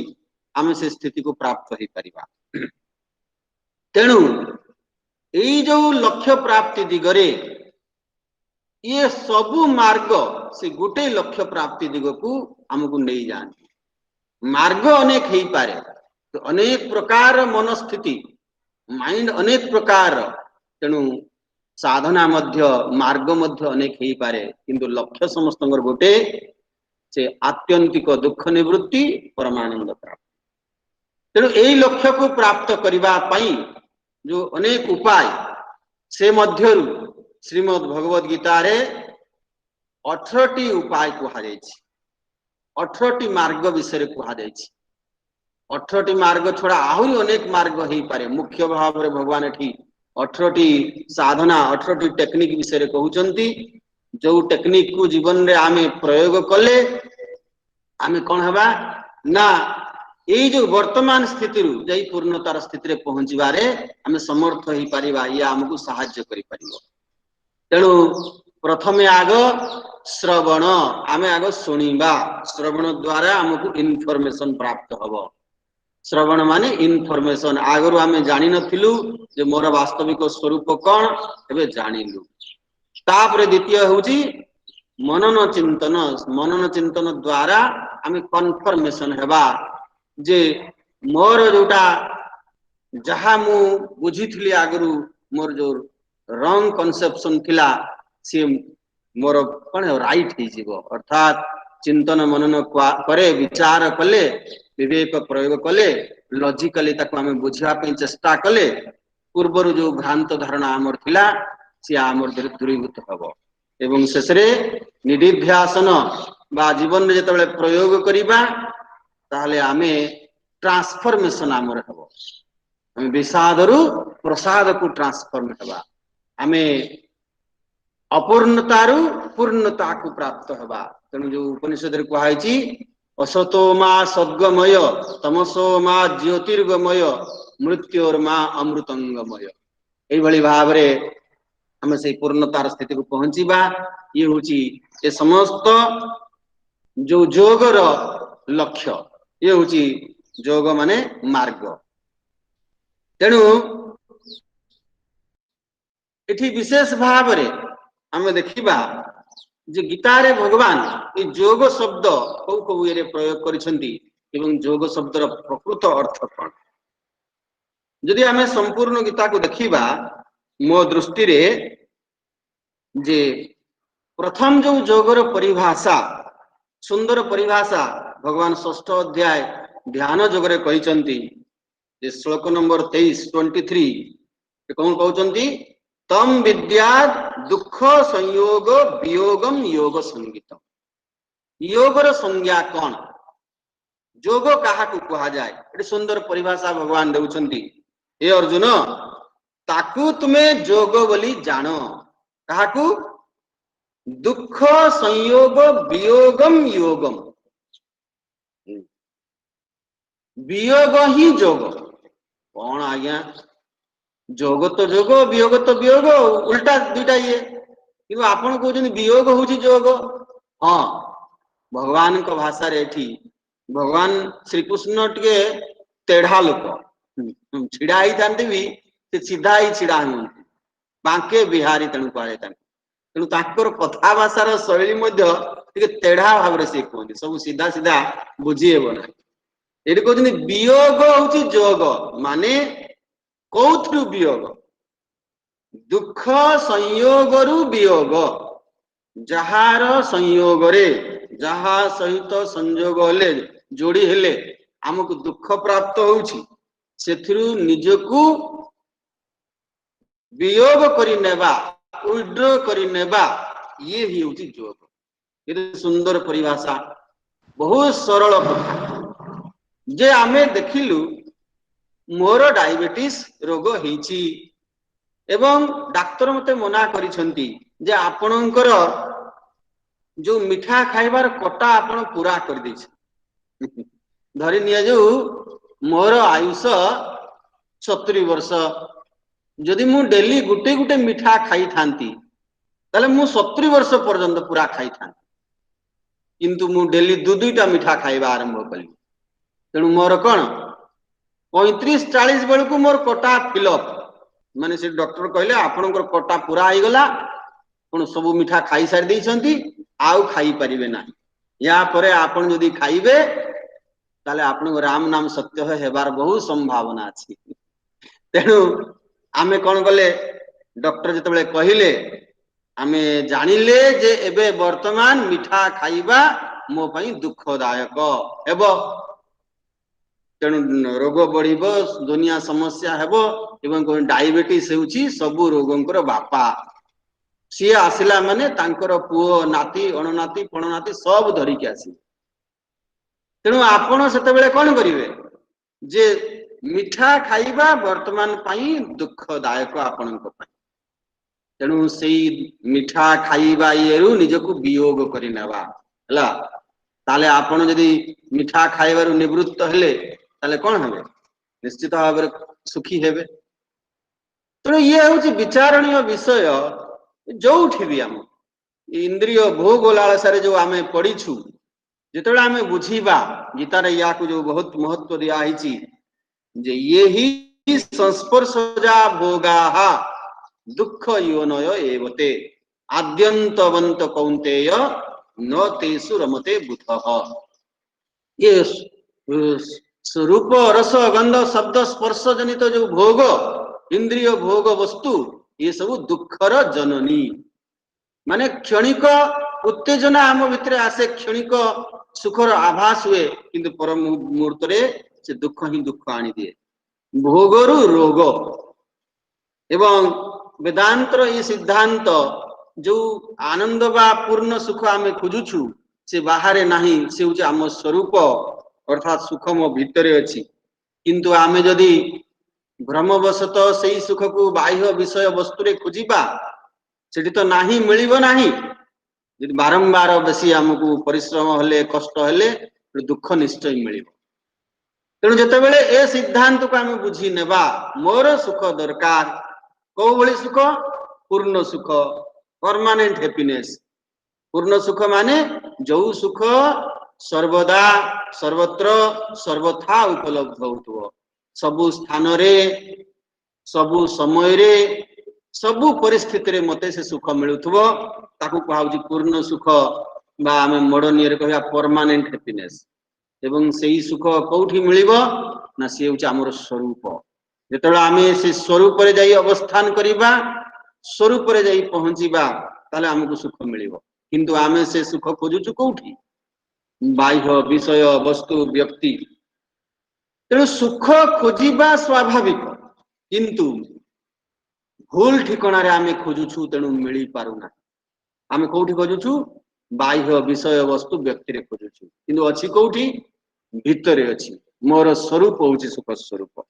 आमे से स्थिति को प्राप्त ही परिबा। तेणु एई जो लक्ष्य प्राप्ति दिगरे ये सबु मार्ग से गोटे लक्ष्य प्राप्ति दिग को हमको नहीं जाने मार्ग अनेक ही पारे तो अनेक प्रकार मनस्थिति माइंड अनेक प्रकार तेणु साधना मध्य मार्ग मध्य अनेक ही पारे किंतु लक्ष्य समस्त गोटे से आत्यंतिक दुख निवृत्ति परमानंद प्राप्त तेणु यही लक्ष्य को प्राप्त करबा पई जो अनेक उपाय से मध्यरु श्रीमद् भगवद गीता रे 18टी उपाय कहा जायछि 18टी मार्ग विषय कहा जायछि 18टी मार्ग छोड़ा आहुरी अनेक मार्ग ही पारे मुख्य भाव रे भगवान एठी 18टी साधना 18टी टेक्निक विषय कहउचंती जो टेक्निक को जीवन रे आमे प्रयोग कले आमे कोन हबा ना एई जो वर्तमान स्थिति रु जई पूर्णतार स्थिति रे पहुंचीबारे आमे समर्थ ही परिबा या हमकु सहाय्य करि परिबो तेणु प्रथमे आग श्रवण आमे आग सुनिबा श्रवण द्वारा हमकु इनफॉरमेशन प्राप्त हबो श्रवण माने इनफॉरमेशन आगरु आमे जानि नथिलु जे मोर वास्तविक स्वरूप कोन एबे जानिलु तापर द्वितीय होउची मनन चिंतन द्वारा आमे कन्फर्मेशन हेबा जे मोर जोटा जहा मु बुझिथिली आगरु मोर जो रंग कन्सेप्शन थिला से मोर कोन राइट ही जीवो अर्थात चिंतन मनन करे विचार कले विवेक प्रयोग कले लॉजिकली ताको आमे बुझिया पे चेष्टा कले पूर्वरु जो भ्रांत धारणा आमर थिला से आमर दूरीभूत हबो एवं शेषरे निदिध्यासन बा जीवन में जतबेले प्रयोग करिबा ताहले आमे ट्रांसफॉर्मेशन आमर हबो आमे विषादरु प्रसाद को ट्रांसफॉर्म हबा आमे अपूर्णतारु पूर्णता को प्राप्त हबा तेणु जो उपनिषद रे कहा हैछि असतो मा सद्गमय तमसो मा ज्योतिर्गमय मृत्योर्मा अमृतंगमय एई भली भाव रे हम से पूर्णतार स्थिति को पहुंचीबा ये होची ए समस्त जो जोगर लक्ष्य ये होची जोग माने मार्ग तेणु एठी विशेष भाव रे हम देखिबा जे गीता रे भगवान ये जोग शब्द को को ये प्रयोग करिसंती एवं जोग शब्दर प्रकृत अर्थ कोन यदि हमें संपूर्ण गीता को देखिबा मो दृष्टि रे जे प्रथम जो जोगर परिभाषा सुंदर परिभाषा भगवान षष्ठ अध्याय ध्यान जोगरे कहिसंती जे श्लोक नंबर 23 कौन कहउचंती तम विद्या दुख संयोग वियोगम योग संगीतम योगर संज्ञा कौन जोग कहा को कहा जाए एटी सुंदर परिभाषा भगवान देउचंती हे अर्जुन ताकू तुम्हें जोग बोली जानो कहा को दुख संयोग वियोगम योगम वियोग ही जोग कौन आज्ञा जोग तो जोग वियोग तो वियोग उल्टा दुईटा ये किंतु आपण कहउचंती वियोग होउची जोग हां भगवान को भाषा रे एठी भगवान श्री कृष्ण टिके तेढ़ा लोक छिड़ा ही थांती भी से सीधा ही छिड़ा हुंती बांके बिहारी तेणु कहे तेणु ताकर कथा भाषार शैली मध्य टिके तेढ़ा भाव रे से कहंती सब सीधा सीधा बुझी हेबो ना एठी कहउचंती वियोग होउची जोग माने कौथरु वियोग दुख संयोगरु वियोग जहार संयोग रे जहा सहित संयोग हेले जोड़ी हेले हमको दुख प्राप्त होउची सेथिरु निजकु वियोग करि नेबा विड्रॉ करि नेबा ये ही होउची जोग ये सुंदर परिभाषा बहुत सरल कथा जे आमे देखिलु मोर डायबिटीज रोग हेची एवं डाक्टर मते मना करिसंती जे आपणकर जो मिठा खाइबार कोटा आपण पूरा कर दैछ धरि निया जो मोर आयुष 70 वर्ष जदि मु डेली गुटे गुटे मिठा खाई थांती ताले मु 70 वर्ष पर्यंत पूरा खाई थांती किंतु मु डेली दु दुईटा मिठा खाइबा आरंभ कली तेणु मोर कोन 35-40 बेलू मोर कोटा फिलअप माने से डॉक्टर कहले आपनकर कोटा पूरा हो गला आपण सब मिठा खाई सारी देइछंती आउ खाई परिबे नाही या परे आपण जदी खाइबे ताले आपण राम नाम सत्य हेबार बहुत संभावना अछि तेणु आमे कोन गले डॉक्टर जतबेले कहिले आमे जानिले जे एबे वर्तमान मिठा खाइबा मो पई दुखदायक हेबो तेणु रोग बढ़िब दुनिया समस्या हेबो एवं डायबिटीज हेउची सबु रोगंकर बापा सी आसिला माने तांकर पुओ नाती अणनाती फणनाती सब धरिकी आसी तेणु आपण सेतेबेले कोन करिवे जे मिठा खाइबा वर्तमान पई दुखदायक आपणक पई तेणु सेई मिठा खाइबा येरु निजको वियोग करि नेबा हला ताले आपण जदी मिठा खाइबारु निवृत्त हेले ताले कोन हेबे निश्चित भाव सुखी हेबे तेणु ये हूँ विचारणीय विषय जो भी आम इंद्रिय भोग लालसारे जो आम पढ़ीछु जिते आम बुझीबा गीतार या जो बहुत महत्व दिखाई जे ये ही संस्पर्शजा भोगा दुख योनय एवते आद्यंतवंत कौंतेय न तेषु रमते बुध ये रूप रस गंध शब्द स्पर्श जनित जो भोग इंद्रिय भोग वस्तु ये सब दुखर जननी माने क्षणिक उत्तेजना आम भितर आसे क्षणिक सुखर आभास हुए किंतु पर मुहूर्त से दुख ही दुख आनी दिए भोगरु रोग एवं वेदांतर ये सिद्धांत जो आनंद बा पूर्ण सुख आम खोजुछु से बाहर नहीं से हूँ आम स्वरूप अर्थात सुख मो भितरे अछि किंतु आमे जदि भ्रमवशत सेई सुख को बाह्य विषय वस्तु रे खोजिबा सेठी तो नाही मिलिबो नाही यदि बारंबार बेसी हमकु परिश्रम हेले कष्ट हेले दुख निश्चय मिलिबो तेणु जते बेले ए सिद्धांत को आमे बुझी नेबा मोर सुख दरकार को भली सुख पूर्ण सुख परमानेंट हैप्पीनेस पूर्ण सुख माने जो सुख सर्वदा सर्वत्र सर्वथा उपलब्ध होतबो सबु स्थान रे सबु समय रे सबु परिस्थिति रे मते से सुख मिलुथबो ताकू कहउची पूर्ण सुख बा आमे मॉडर्न रे कहया परमानेंट हैप्पीनेस एवं सेही सुख कोठी मिलिबो ना से होची हमर स्वरूप जेतला आमे से स्वरूप रे जाई अवस्थान करिबा स्वरूप रे जाई पहुंचीबा ताले हमकु सुख मिलिबो किंतु आमे से सुख खोजुछु कोठी बाह्य विषय वस्तु व्यक्ति तेणु सुख खोजिबा स्वाभाविक किंतु भूल ठिकाना रे आमे खोजुछु तेणु मिली पारुना आमे कोठी खोजुछु बाह्य विषय वस्तु व्यक्ति रे खोजुछु किंतु अछि कोठी भितरे अछि मोर स्वरूप होउछि सुख स्वरूप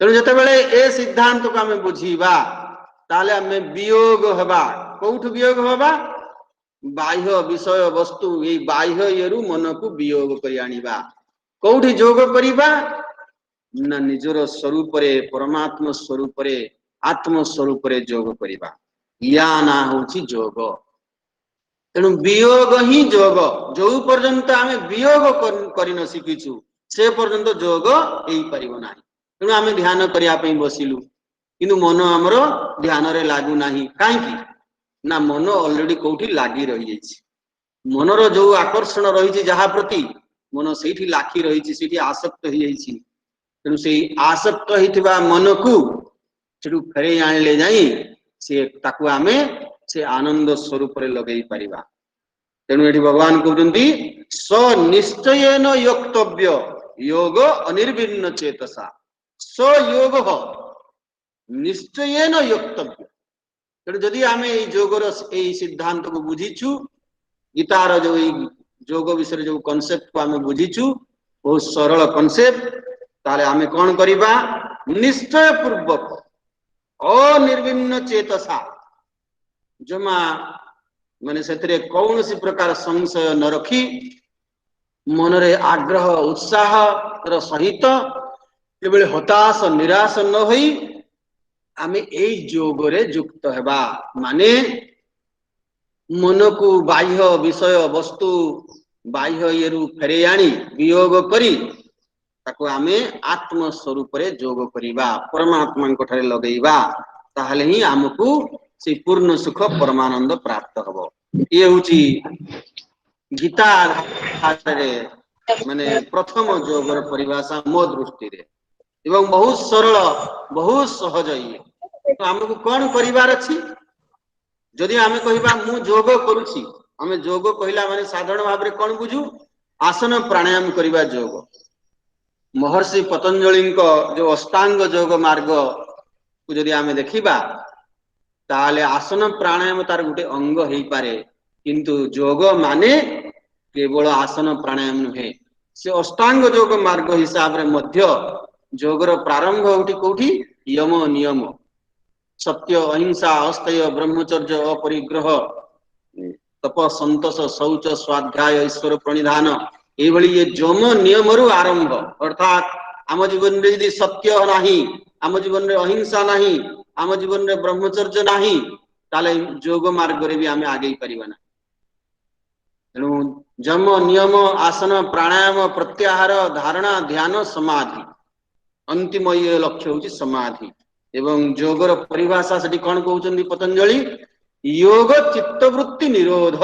तेणु जते बेले ए सिद्धांत को आमे बुझीबा ताले आमे वियोग हबा कोठी वियोग हबा बाह्य विषय वस्तु ये बाह्य येरु मन को वियोग करि आनिबा कोठी जोग करिबा ना निजर स्वरूप रे परमात्मा स्वरूप रे आत्म स्वरूप रे जोग करिबा या ना होची जोग तेणु वियोग ही जोग जो पर्यंत आमे वियोग करि न सिकिछु से पर्यंत जोग एई परिबो नाही तेणु आमे ध्यान करिया पई बसिलु किंतु मन हमरो ध्यान रे लागु नाही काहे की ना मन ऑलरेडी कोठी लागी रही जाइछि मनर जो आकर्षण रही जहा प्रति मन सेठी लाखी रही सेठी आसक्त हो जाइछि तेणु से आसक्त होइथिबा मन को सेठु फेरे आनले जाई से ताकू आमे से आनंद स्वरूप रे लगेई परिबा तेणु एठी भगवान कहउजंती स निश्चयेन योक्तव्य योग अनिर्विण्ण चेतसा स योग निश्चयेन योक्तव्य तेणु जदि आमे ए योगर ए सिद्धांत को बुझीछु गीतार जो योग विषय जो कॉन्सेप्ट को आमे बुझीछु बहुत सरल कॉन्सेप्ट ताले आमे कोन करिबा निश्चय पूर्वक अनिर्विण्ण चेतसा जमा माने सेतरे कौन सी प्रकार संशय न रखी मन रे आग्रह उत्साह र सहित केवल हताश निराश न होई आमे ए योग रे युक्त हेबा माने मन को बाह्य विषय वस्तु बाह्य येरु फेरे आनी वियोग करी ताको आमे आत्म स्वरूप रे जोग करिबा परमात्मा को ठारे लगेइबा ताहले ही हमकु से पूर्ण सुख परमानंद प्राप्त हबो। ये होची गीता आधारे माने प्रथम जोगर परिभाषा मो दृष्टि रे एवं बहुत सरल बहुत सहज ये। तो हमकु कोन करिवार अछि जदि आमे कहिबा मु जोग करूछि आमे जोग कहिला माने साधारण भाबरे कोन बुझू आसन प्राणायाम करिबा जोग। महर्षि पतंजलि को जो अष्टांग जोग मार्ग को जदि आमे देखिबा ताले आसन प्राणायाम तार गुटे अंग हेई पारे किंतु जोग माने केवल आसन प्राणायाम नुहे से अष्टांग जोग मार्ग हिसाब रे मध्य जोगर प्रारंभ होटी कोठी यम नियम सत्य अहिंसा अस्थेय ब्रह्मचर्य अपरिग्रह तप संतोष शौच स्वाध्याय ईश्वर प्रणिधान ये भली ये जम नियम रु आरंभ अर्थात आम जीवन रे यदि सत्य नाही आम जीवन रे अहिंसा नाही आम जीवन रे ब्रह्मचर्य नाही ताले जोग मार्ग रे भी आमे आगे परिबा ना। तेणु जम नियम आसन प्राणायाम प्रत्याहार धारणा ध्यान समाधि अंतिम ये लक्ष्य होची समाधि एवं जोगर परिभाषा सेठी कोन कहउचंदी पतंजलि योग चित्तवृत्ति निरोध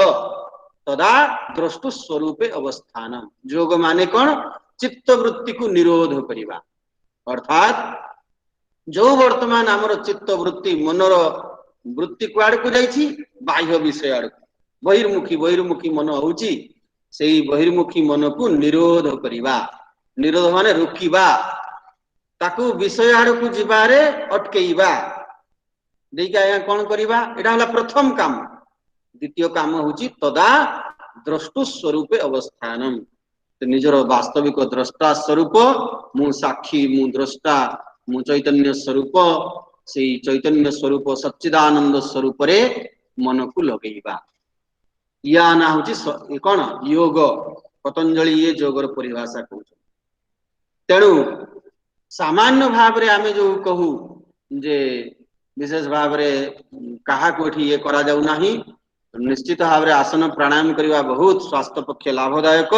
तदा द्रष्टु स्वरूपे अवस्थान। जोग माने कोन चित्तवृत्ति को निरोध करिबा अर्थात जो वर्तमान हमर चित्तवृत्ति मनर वृत्ति कुआड़ को जाइछि बाह्य विषय आड़ बहिर्मुखी मन होउची सेही बहिर्मुखी मन को निरोध करिबा निरोध माने रोकिबा ताकू विषय आड़ को जिबारे अटकेइबा देइका या कोन करिबा एटा होला प्रथम काम। द्वितीय काम होउची तदा द्रष्टु स्वरूपे अवस्थानम तो निजर वास्तविक द्रष्टा स्वरूप मु साक्षी मु द्रष्टा मु चैतन्य स्वरूप से चैतन्य स्वरूप सच्चिदानंद स्वरूप रे मन को लगेइबा या ना होची कोन योग पतंजलि ये जोगर परिभाषा कहउछ। तेणु सामान्य भाव रे आमे जो कहू जे विशेष भाव रे कहा कोठी ये करा जाउ नाही निश्चित भाव रे आसन प्राणायाम करिबा बहुत स्वास्थ्य पक्ष लाभदायक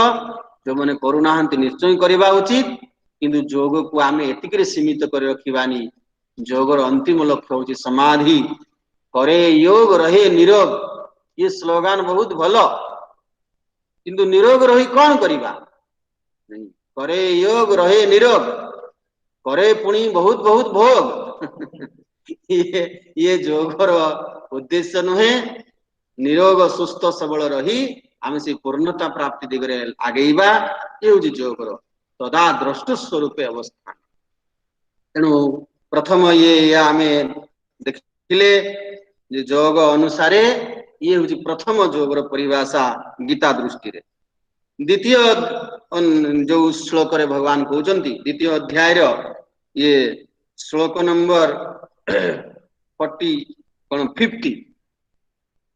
जो माने करूनाहंती निश्चय करिबा उचित किंतु जोग को आमे एतिक रे सीमित कर रखिबानी जोगर अंतिम लक्ष्य होची समाधि करे योग रहे निरोग ये स्लोगान बहुत भलो किंतु निरोग रही कौन करिबा नहीं करे योग रहे निरोग करे पुणी बहुत बहुत भोग ये जोगर उद्देश्य नुहे निरोग सुस्थ सबल रही आमे से पूर्णता प्राप्ति दिगरे आगेइबा ये होची जोगर तदा द्रष्टु स्वरूपे अवस्था। तेणु प्रथम ये आमे देखिले जे जोग अनुसारे ये होची प्रथम जोगर परिभाषा गीता दृष्टि रे। द्वितीय जो श्लोक रे भगवान कहउचंती द्वितीय अध्याय रो ये श्लोक नंबर 50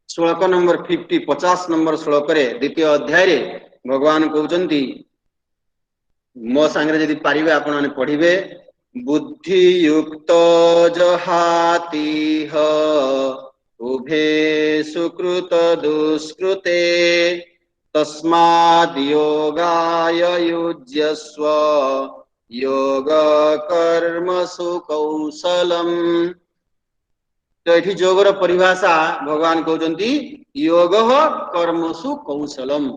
श्लोक नंबर 50 नंबर श्लोक रे द्वितीय अध्याय रे भगवान कहउचंती मो संगे यदि पारिबे आपण माने पढिबे बुद्धि युक्त जहाति ह उभे सुकृत दुष्कृते तस्माद् योगाय युज्यस्व योग कर्मसु कौशलम। तो एठी जोगर परिभाषा भगवान कहउचंती योग कर्मसु कौशलम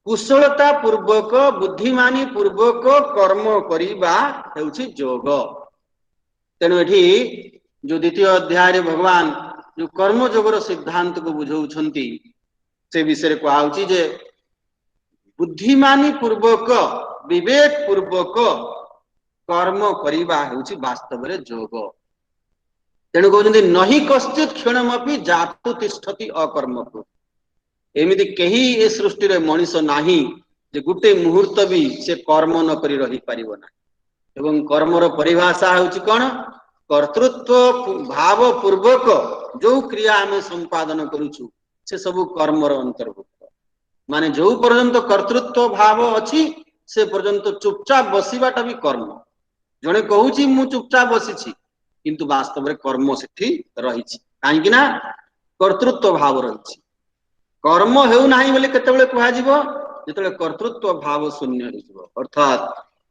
कुशलता पूर्वक बुद्धिमानी पूर्वक कर्म करिबा हेउछि जोग। तेणु एठी जो द्वितीय अध्याय रे भगवान जो कर्म जोगर सिद्धांत को बुझाउछंती से विषय को आउची जे बुद्धिमानी पूर्वक विवेक पूर्वक कर्म करिबा हेउछि वास्तव रे जोग। तेणु कहउछंती नहि कश्चित क्षणमपि जातु तिष्ठति अकर्मकु एमिति केही ए सृष्टि रे मनुष्य नाही जे गुटे मुहूर्त भी से कर्म न करी रही परिबो ना। एवं कर्मर परिभाषा होउछि कोन कर्तृत्व भाव पूर्वक जो क्रिया आमे संपादन करूछु से सब कर्मर अंतर्भुक्त माने जो पर्यंत कर्तृत्व भाव अछि से पर्यंत चुपचाप बसिबाटा भी कर्म। जणे कहूछि मु चुपचाप बसिछि किंतु वास्तव रे कर्म सेठी रहिछि काहेकि ना कर्तृत्व भाव रहिछि। कर्म हेउ नाही बोले केतेबेले कुहा जिवो ଯେତେବେଳେ କର୍ତ୍ତୃତ୍ୱ ଭାବ ଶୂନ୍ୟ ହେଇଯିବ, ଅର୍ଥାତ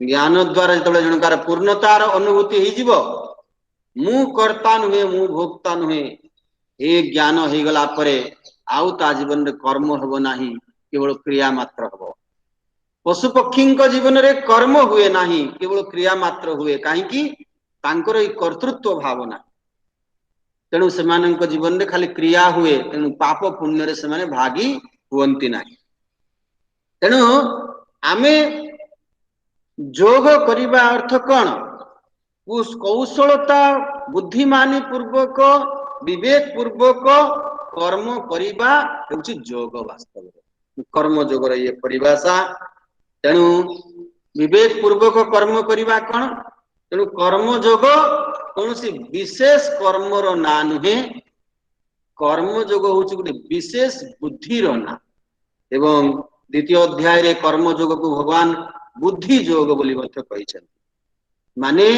ଜ୍ଞାନ ଦ୍ୱାରା ଯେତେବେଳେ ଜଣକାର ପୂର୍ଣ୍ଣତାର ଅନୁଭୂତି ହେଇଯିବ, ମୁଁ କର୍ତ୍ତା ନୁହେଁ, ମୁଁ ଭୋକ୍ତା ନୁହେଁ, ଏ ଜ୍ଞାନ ହେଇଗଲା ପରେ ଆଉ ତା ଜୀବନରେ କର୍ମ ହେବ ନାହିଁ, କେବଳ କ୍ରିୟା ମାତ୍ର ହେବ। ପଶୁ ପକ୍ଷୀଙ୍କ ଜୀବନରେ କର୍ମ ହୁଏ ନାହିଁ, କେବଳ କ୍ରିୟା ମାତ୍ର ହୁଏ। କାହିଁକି? ତାଙ୍କର ଏଇ କର୍ତ୍ତୃତ୍ୱ ଭାବନା। ତେଣୁ ସେମାନଙ୍କ ଜୀବନରେ ଖାଲି କ୍ରିୟା ହୁଏ, ତେଣୁ ପାପ ପୁଣ୍ୟରେ ସେମାନେ ଭାଗୀ ହୁଅନ୍ତି ନାହିଁ। ତେଣୁ ଆମେ ଯୋଗ କରିବା ଅର୍ଥ କଣ? କୌଶଳତା ବୁଦ୍ଧିମାନୀ ପୂର୍ବକ ବିବେକ ପୂର୍ବକ କର୍ମ କରିବା ହେଉଛି ଯୋଗ। ବାସ୍ତବରେ କର୍ମ ଯୋଗର ଇଏ ପରିଭାଷା। ତେଣୁ ବିବେକ ପୂର୍ବକ କର୍ମ କରିବା କଣ? ତେଣୁ କର୍ମ ଯୋଗ କୌଣସି ବିଶେଷ କର୍ମର ନାଁ ନୁହେଁ, କର୍ମ ଯୋଗ ହଉଛି ଗୋଟେ ବିଶେଷ ବୁଦ୍ଧିର ନାଁ। ଏବଂ ଦ୍ୱିତୀୟ ଅଧ୍ୟାୟରେ କର୍ମ ଯୋଗକୁ ଭଗବାନ ବୁଦ୍ଧି ଯୋଗ ବୋଲି ମଧ୍ୟ କହିଛନ୍ତି। ମାନେ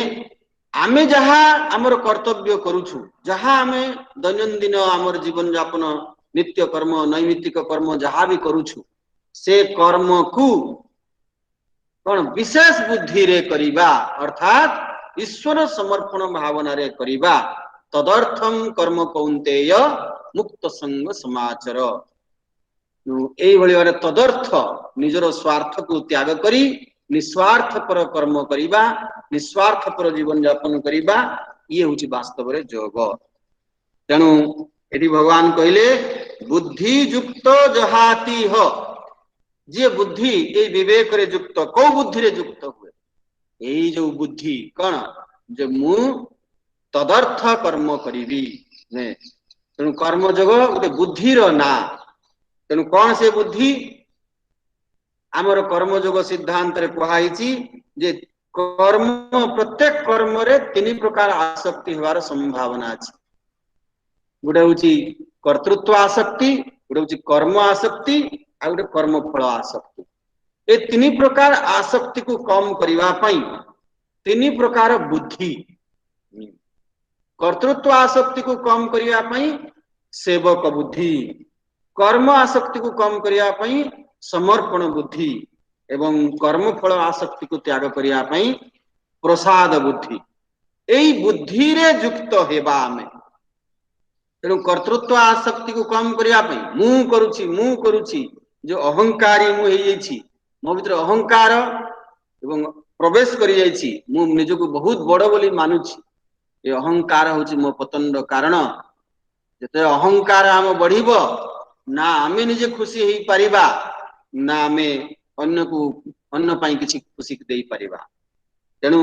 ଆମେ ଯାହା ଆମର କର୍ତ୍ତବ୍ୟ କରୁଛୁ, ଯାହା ଆମେ ଦୈନନ୍ଦିନ ଆମର ଜୀବନ ଯାପନ ନିତ୍ୟ କର୍ମ ନୈମିତ୍ତିକ କର୍ମ ଯାହା ବି କରୁଛୁ, ସେ କର୍ମକୁ କଣ ବିଶେଷ ବୁଦ୍ଧିରେ କରିବା, ଅର୍ଥାତ ଈଶ୍ୱର ସମର୍ପଣ ଭାବନାରେ କରିବା। ତଦର୍ଥମ କର୍ମ କୌନ୍ତେୟ ମୁକ୍ତ ସଙ୍ଗ ସମାଚର। ଏଇଭଳି ଭାବରେ ତଦର୍ଥ ନିଜର ସ୍ୱାର୍ଥକୁ ତ୍ୟାଗ କରି ନିସ୍ୱାର୍ଥପର କର୍ମ କରିବା, ନିସ୍ୱାର୍ଥପର ଜୀବନ ଯାପନ କରିବା, ଇଏ ହଉଛି ବାସ୍ତବରେ ଯୋଗ। ତେଣୁ ଏଠି ଭଗବାନ କହିଲେ ବୁଦ୍ଧି ଯୁକ୍ତ ଜହାତିହ, ଯିଏ ବୁଦ୍ଧି ଏଇ ବିବେକରେ ଯୁକ୍ତ। କୋଉ ବୁଦ୍ଧିରେ ଯୁକ୍ତ ହୁଏ? ଏଇ ଯୋଉ ବୁଦ୍ଧି କଣ, ଯେ ମୁଁ ତଦର୍ଥ କର୍ମ କରିବି। ତେଣୁ କର୍ମ ଯୋଗ ଗୋଟେ ବୁଦ୍ଧିର ନାଁ। ତେଣୁ କଣ ସେ ବୁଦ୍ଧି? ଆମର କର୍ମଯୋଗ ସିଦ୍ଧାନ୍ତରେ କୁହାଯାଇଛି ଯେ କର୍ମ, ପ୍ରତ୍ୟେକ କର୍ମରେ ତିନି ପ୍ରକାର ଆସକ୍ତି ହେବାର ସମ୍ଭାବନା ଅଛି। ଗୋଟେ ହଉଛି କର୍ତ୍ତୃତ୍ୱ ଆସକ୍ତି, ଗୋଟେ ହଉଛି କର୍ମ ଆସକ୍ତି, ଆଉ ଗୋଟେ କର୍ମ ଫଳ ଆସକ୍ତି। ଏ ତିନି ପ୍ରକାର ଆସକ୍ତିକୁ କମ କରିବା ପାଇଁ ତିନି ପ୍ରକାର ବୁଦ୍ଧି। କର୍ତ୍ତୃତ୍ୱ ଆସକ୍ତିକୁ କମ କରିବା ପାଇଁ ସେବକ ବୁଦ୍ଧି, କର୍ମ ଆସକ୍ତିକୁ କମ କରିବା ପାଇଁ ସମର୍ପଣ ବୁଦ୍ଧି, ଏବଂ କର୍ମଫଳ ଆସକ୍ତିକୁ ତ୍ୟାଗ କରିବା ପାଇଁ ପ୍ରସାଦ ବୁଦ୍ଧି। ଏଇ ବୁଦ୍ଧିରେ ଯୁକ୍ତ ହେବା ଆମେ। ତେଣୁ କର୍ତ୍ତୃତ୍ୱ ଆସକ୍ତିକୁ କମ କରିବା ପାଇଁ, ମୁଁ କରୁଛି, ଯୋଉ ଅହଙ୍କାରୀ ମୁଁ ହେଇଯାଇଛି, ମୋ ଭିତରେ ଅହଙ୍କାର ଏବଂ ପ୍ରବେଶ କରି ଯାଇଛି, ମୁଁ ନିଜକୁ ବହୁତ ବଡ ବୋଲି ମାନୁଛି। ଏ ଅହଙ୍କାର ହଉଛି ମୋ ପତନର କାରଣ। ଯେତେବେଳେ ଅହଙ୍କାର ଆମ ବଢିବ, ନା ଆମେ ନିଜେ ଖୁସି ହେଇପାରିବା, ନା ଆମେ ଅନ୍ୟ ପାଇଁ କିଛି ଖୁସି ଦେଇପାରିବା। ତେଣୁ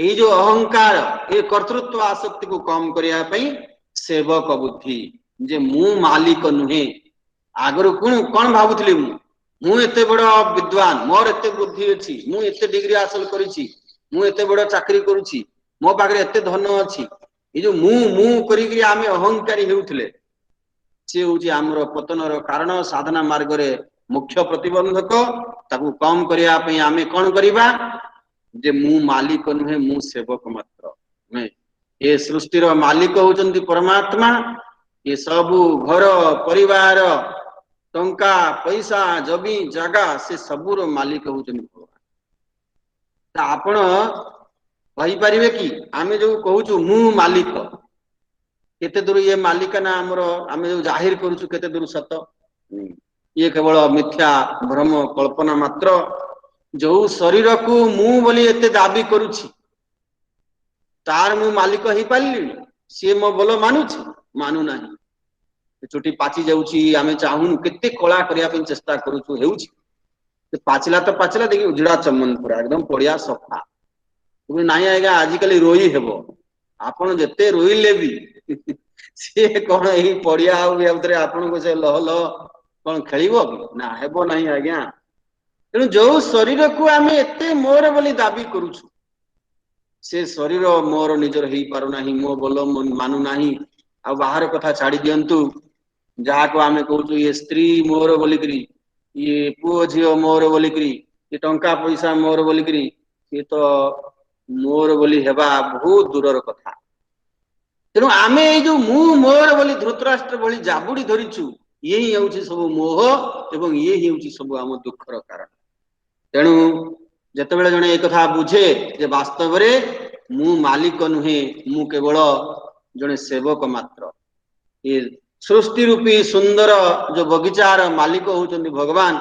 ଏଇ ଯୋଉ ଅହଙ୍କାର, ଏ କର୍ତ୍ତୃତ୍ୱ ଆସକ୍ତିକୁ କମ କରିବା ପାଇଁ ସେବକ ବୁଦ୍ଧି, ଯେ ମୁଁ ମାଲିକ ନୁହେଁ। ଆଗରୁ କଣ ଭାବୁଥିଲି? ମୁଁ ଏତେ ବଡ ବିଦ୍ୱାନ, ମୋର ଏତେ ବୁଦ୍ଧି ଅଛି, ମୁଁ ଏତେ ଡିଗ୍ରୀ ହାସଲ କରିଛି, ମୁଁ ଏତେ ବଡ ଚାକିରି କରୁଛି, ମୋ ପାଖରେ ଏତେ ଧନ ଅଛି। ଏଇ ଯୋଉ ମୁଁ କରିକି ଆମେ ଅହଙ୍କାରୀ ହେଉଥିଲେ, ସେ ହଉଛି ଆମର ପତନର କାରଣ, ସାଧନା ମାର୍ଗରେ ମୁଖ୍ୟ ପ୍ରତିବନ୍ଧକ। ତାକୁ କମ କରିବା ପାଇଁ ଆମେ କଣ କରିବା? ଯେ ମୁଁ ମାଲିକ ନୁହେଁ, ମୁଁ ସେବକ ମାତ୍ର। ଏ ସୃଷ୍ଟିର ମାଲିକ ହଉଛନ୍ତି ପରମାତ୍ମା। ଏ ସବୁ ଘର ପରିବାର, ଟଙ୍କା ପଇସା, ଜମି ଜାଗା, ସେ ସବୁର ମାଲିକ ହଉଛନ୍ତି ଭଗବାନ। ଆପଣ କହିପାରିବେ କି ଆମେ ଯୋଉ କହୁଛୁ ମୁଁ ମାଲିକ, କେତେ ଦୂର ଇଏ ମାଲିକାନା ଆମର ଆମେ ଯୋଉ ଜାହିର କରୁଛୁ କେତେ ଦୂର ସତ? ଇଏ କେବଳ ମିଥ୍ୟା ଭ୍ରମ କଳ୍ପନା ମାତ୍ର। ଯୋଉ ଶରୀରକୁ ମୁଁ ବୋଲି ଏତେ ଦାବି କରୁଛି, ତାର ମୁଁ ମାଲିକ ହେଇପାରିଲିଣି? ସିଏ ମୋ ବୋଲ ମାନୁଛି? ମାନୁନାହିଁ। ଚୁଟି ପାଚି ଯାଉଛି, ଆମେ ଚାହୁଁନୁ, କେତେ କଳା କରିବା ପାଇଁ ଚେଷ୍ଟା କରୁଛୁ, ହେଉଛି? ପାଚିଲା ତ ପାଚିଲା, ଦେଖି ଉଜଡା ଚମନ ପୁରା ଏକଦମ ପଡିଆ ସଫା। ନାଇଁ ଆଜ୍ଞା, ଆଜିକାଲି ରୋଇ ହେବ। ଆପଣ ଯେତେ ରୋଇଲେ ବି ସିଏ କଣ ଏଇ ପଡିଆ ଆଉ ଭିତରେ ଆପଣଙ୍କୁ ସେ ଲହ ଲହ କଣ ଖେଳିବ? ନା, ହେବ ନାହିଁ ଆଜ୍ଞା। ତେଣୁ ଯୋଉ ଶରୀରକୁ ଆମେ ଏତେ ମୋର ବୋଲି ଦାବି କରୁଛୁ, ସେ ଶରୀର ମୋର ନିଜର ହେଇପାରୁନାହିଁ, ମୋ ବୋଲ ମାନୁନାହିଁ। ଆଉ ବାହାର କଥା ଛାଡି ଦିଅନ୍ତୁ, ଯାହାକୁ ଆମେ କହୁଛୁ ଇଏ ସ୍ତ୍ରୀ ମୋର ବୋଲିକିରି, ଇଏ ପୁଅ ଝିଅ ମୋର ବୋଲିକିରି, ଇଏ ଟଙ୍କା ପଇସା ମୋର ବୋଲିକିରି, ସିଏ ତ ମୋର ବୋଲି ହେବା ବହୁତ ଦୂରର କଥା। ତେଣୁ ଆମେ ଏଇ ଯୋଉ ମୁଁ ମୋର ବୋଲି ଧୃତରାଷ୍ଟ୍ର ଭଳି ଜାବୁଡି ଧରିଛୁ, ये ही होउछि सब मोह एवं ये ही होउछि सब आम दुखर कारण। तेणु जेतेबेले जणे एक कथा बुझे जे वास्तव रे मु मालिक नुहे मु केवल जणे सेवक मात्र। ये सृष्टि रूपी सुंदर जो बगीचार मालिक होउछन्ति भगवान,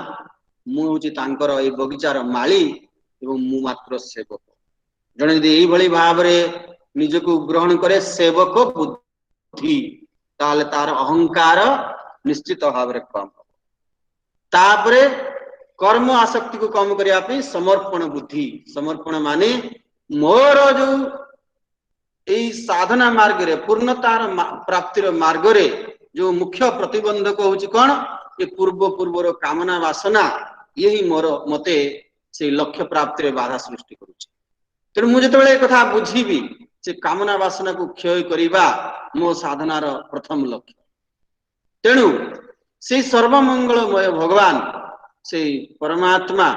मु होउछि तांकर ए बगीचार माली एवं मु मात्र सेवक। जणे यदि एई भली भावरे निजको ग्रहण करे सेवक बुद्धि, ताले तार अहंकार निश्चित भावरे कम। तापरे कर्म आसक्ति को कम करिया पे समर्पण बुद्धि। समर्पण माने मोर जो एई साधना मार्ग रे पूर्णतार प्राप्तिर मार्ग रे जो मुख्य प्रतिबंधक होउछि कोन, ये पूर्वर कामना वासना यही मोर मते से लक्ष्य प्राप्ति रे बाधा सृष्टि करूछि। तेणु मु जेतेबेले कथा बुझिबी से कामना वासना को क्षय करिबा मो साधनार प्रथम लक्ष्य। तेणु से सर्वमंगलमय भगवान से परमात्मा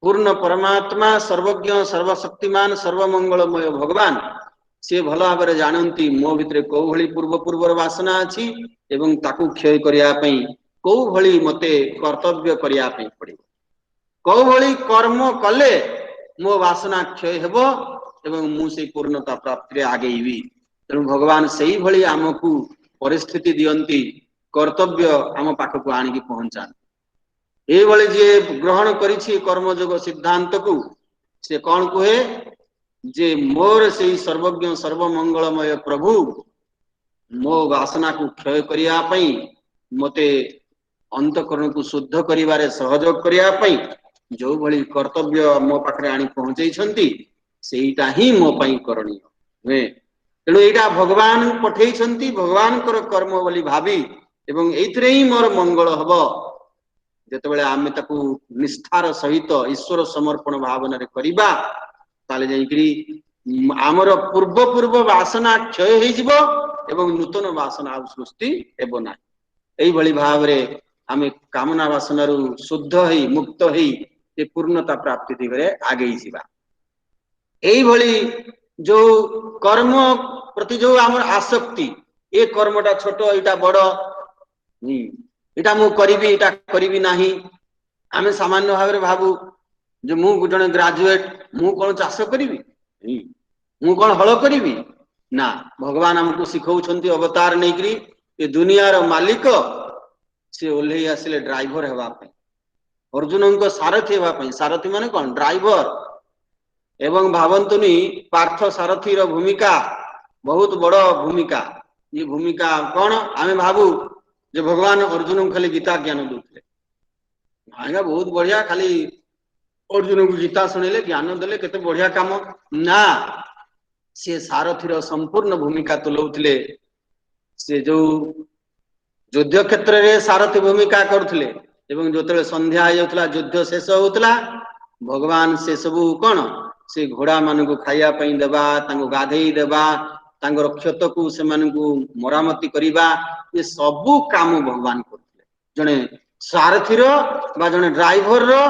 पूर्ण परमात्मा सर्वज्ञ सर्वशक्तिमान सर्वमंगलमय भगवान से भल भाव जानती मो भितर कौ भली पूर्वर वासना अच्छी एवं ताकू क्षय करिया पई कौ भली मते कर्तव्य करिया पई पड़िबो, कौ भली कर्म कले मो वासना क्षय हेबो एवं मु से पूर्णता प्राप्ति रे आगेइबी। तेणु भगवान सही भली आमकू परिस्थिति दियंती, कर्तव्य आम पाखकू आनिकी पहुंचा। ए भली जे ग्रहण करिछि कर्मयोग सिद्धांत को से कौन कहे जे मोर से सर्वज्ञ सर्वमंगलमय प्रभु मो वासना को क्षय करिया पई मते अंतकरण को शुद्ध करिवारे सहयोग करिया पई जो भली कर्तव्य मो पाखरे आनी पहुंचै छंती सेईटा ही मो पई करणीय वे। तेणु एटा भगवान पठेई छंती, भगवान कर कर्म बोली भाबी एवं एइथरे ही मोर मंगल हबो। जेतेबेले आमे ताकू निष्ठार सहित ईश्वर समर्पण भावना रे करिबा ताले जाईकरी आमर पूर्व वासना क्षय हो जिवो एवं नूतन वासना सृष्टि हेबो ना। एई भली भाव रे आमे कामना वासना रु शुद्ध हेई मुक्त हेई ए पूर्णता प्राप्ति दिगरे आगे जिबा। एई भली जो कर्म प्रति जो आमर आसक्ति ए कर्मटा छोट एटा बड़ एटा मु करिबी एटा करिबी नाही। आमे सामान्य भाव रे भाबू जे मु जने ग्रेजुएट मु कोन चाष करिबी मु कोन हल करिबी ना। भगवान हमको सिखौछंती अवतार नेकरी ए दुनियार मालिक से ओल्हे आसिले ड्राइवर हेबा पई, अर्जुन को सारथी हेबा पई। सारथी माने कोन ड्राइवर। एवं भावंतुनी पार्थ सारथी रो भूमिका बहुत बड़ भूमिका। ये भूमिका कोन आमे भाबू जे भगवान अर्जुन को खाली गीता ज्ञान दोथले, आज्ञा बहुत बढ़िया खाली अर्जुन को गीता सुनेले ज्ञान देले केते बढ़िया काम ना। से सारथीर संपूर्ण भूमिका तुलौथले। से जो युद्ध क्षेत्र रे सारथी भूमिका करथले एवं जोतले संध्या हो जाउतला युद्ध शेष होउतला भगवान से सबू कोन से घोड़ा मान को खाइया पई देबा, तांको गाधेई देबा, तांकर क्षत को से मान को मरामती करिबा, ये सबू काम भगवान करथले। जने सारथीर बा जने ड्राइवर रो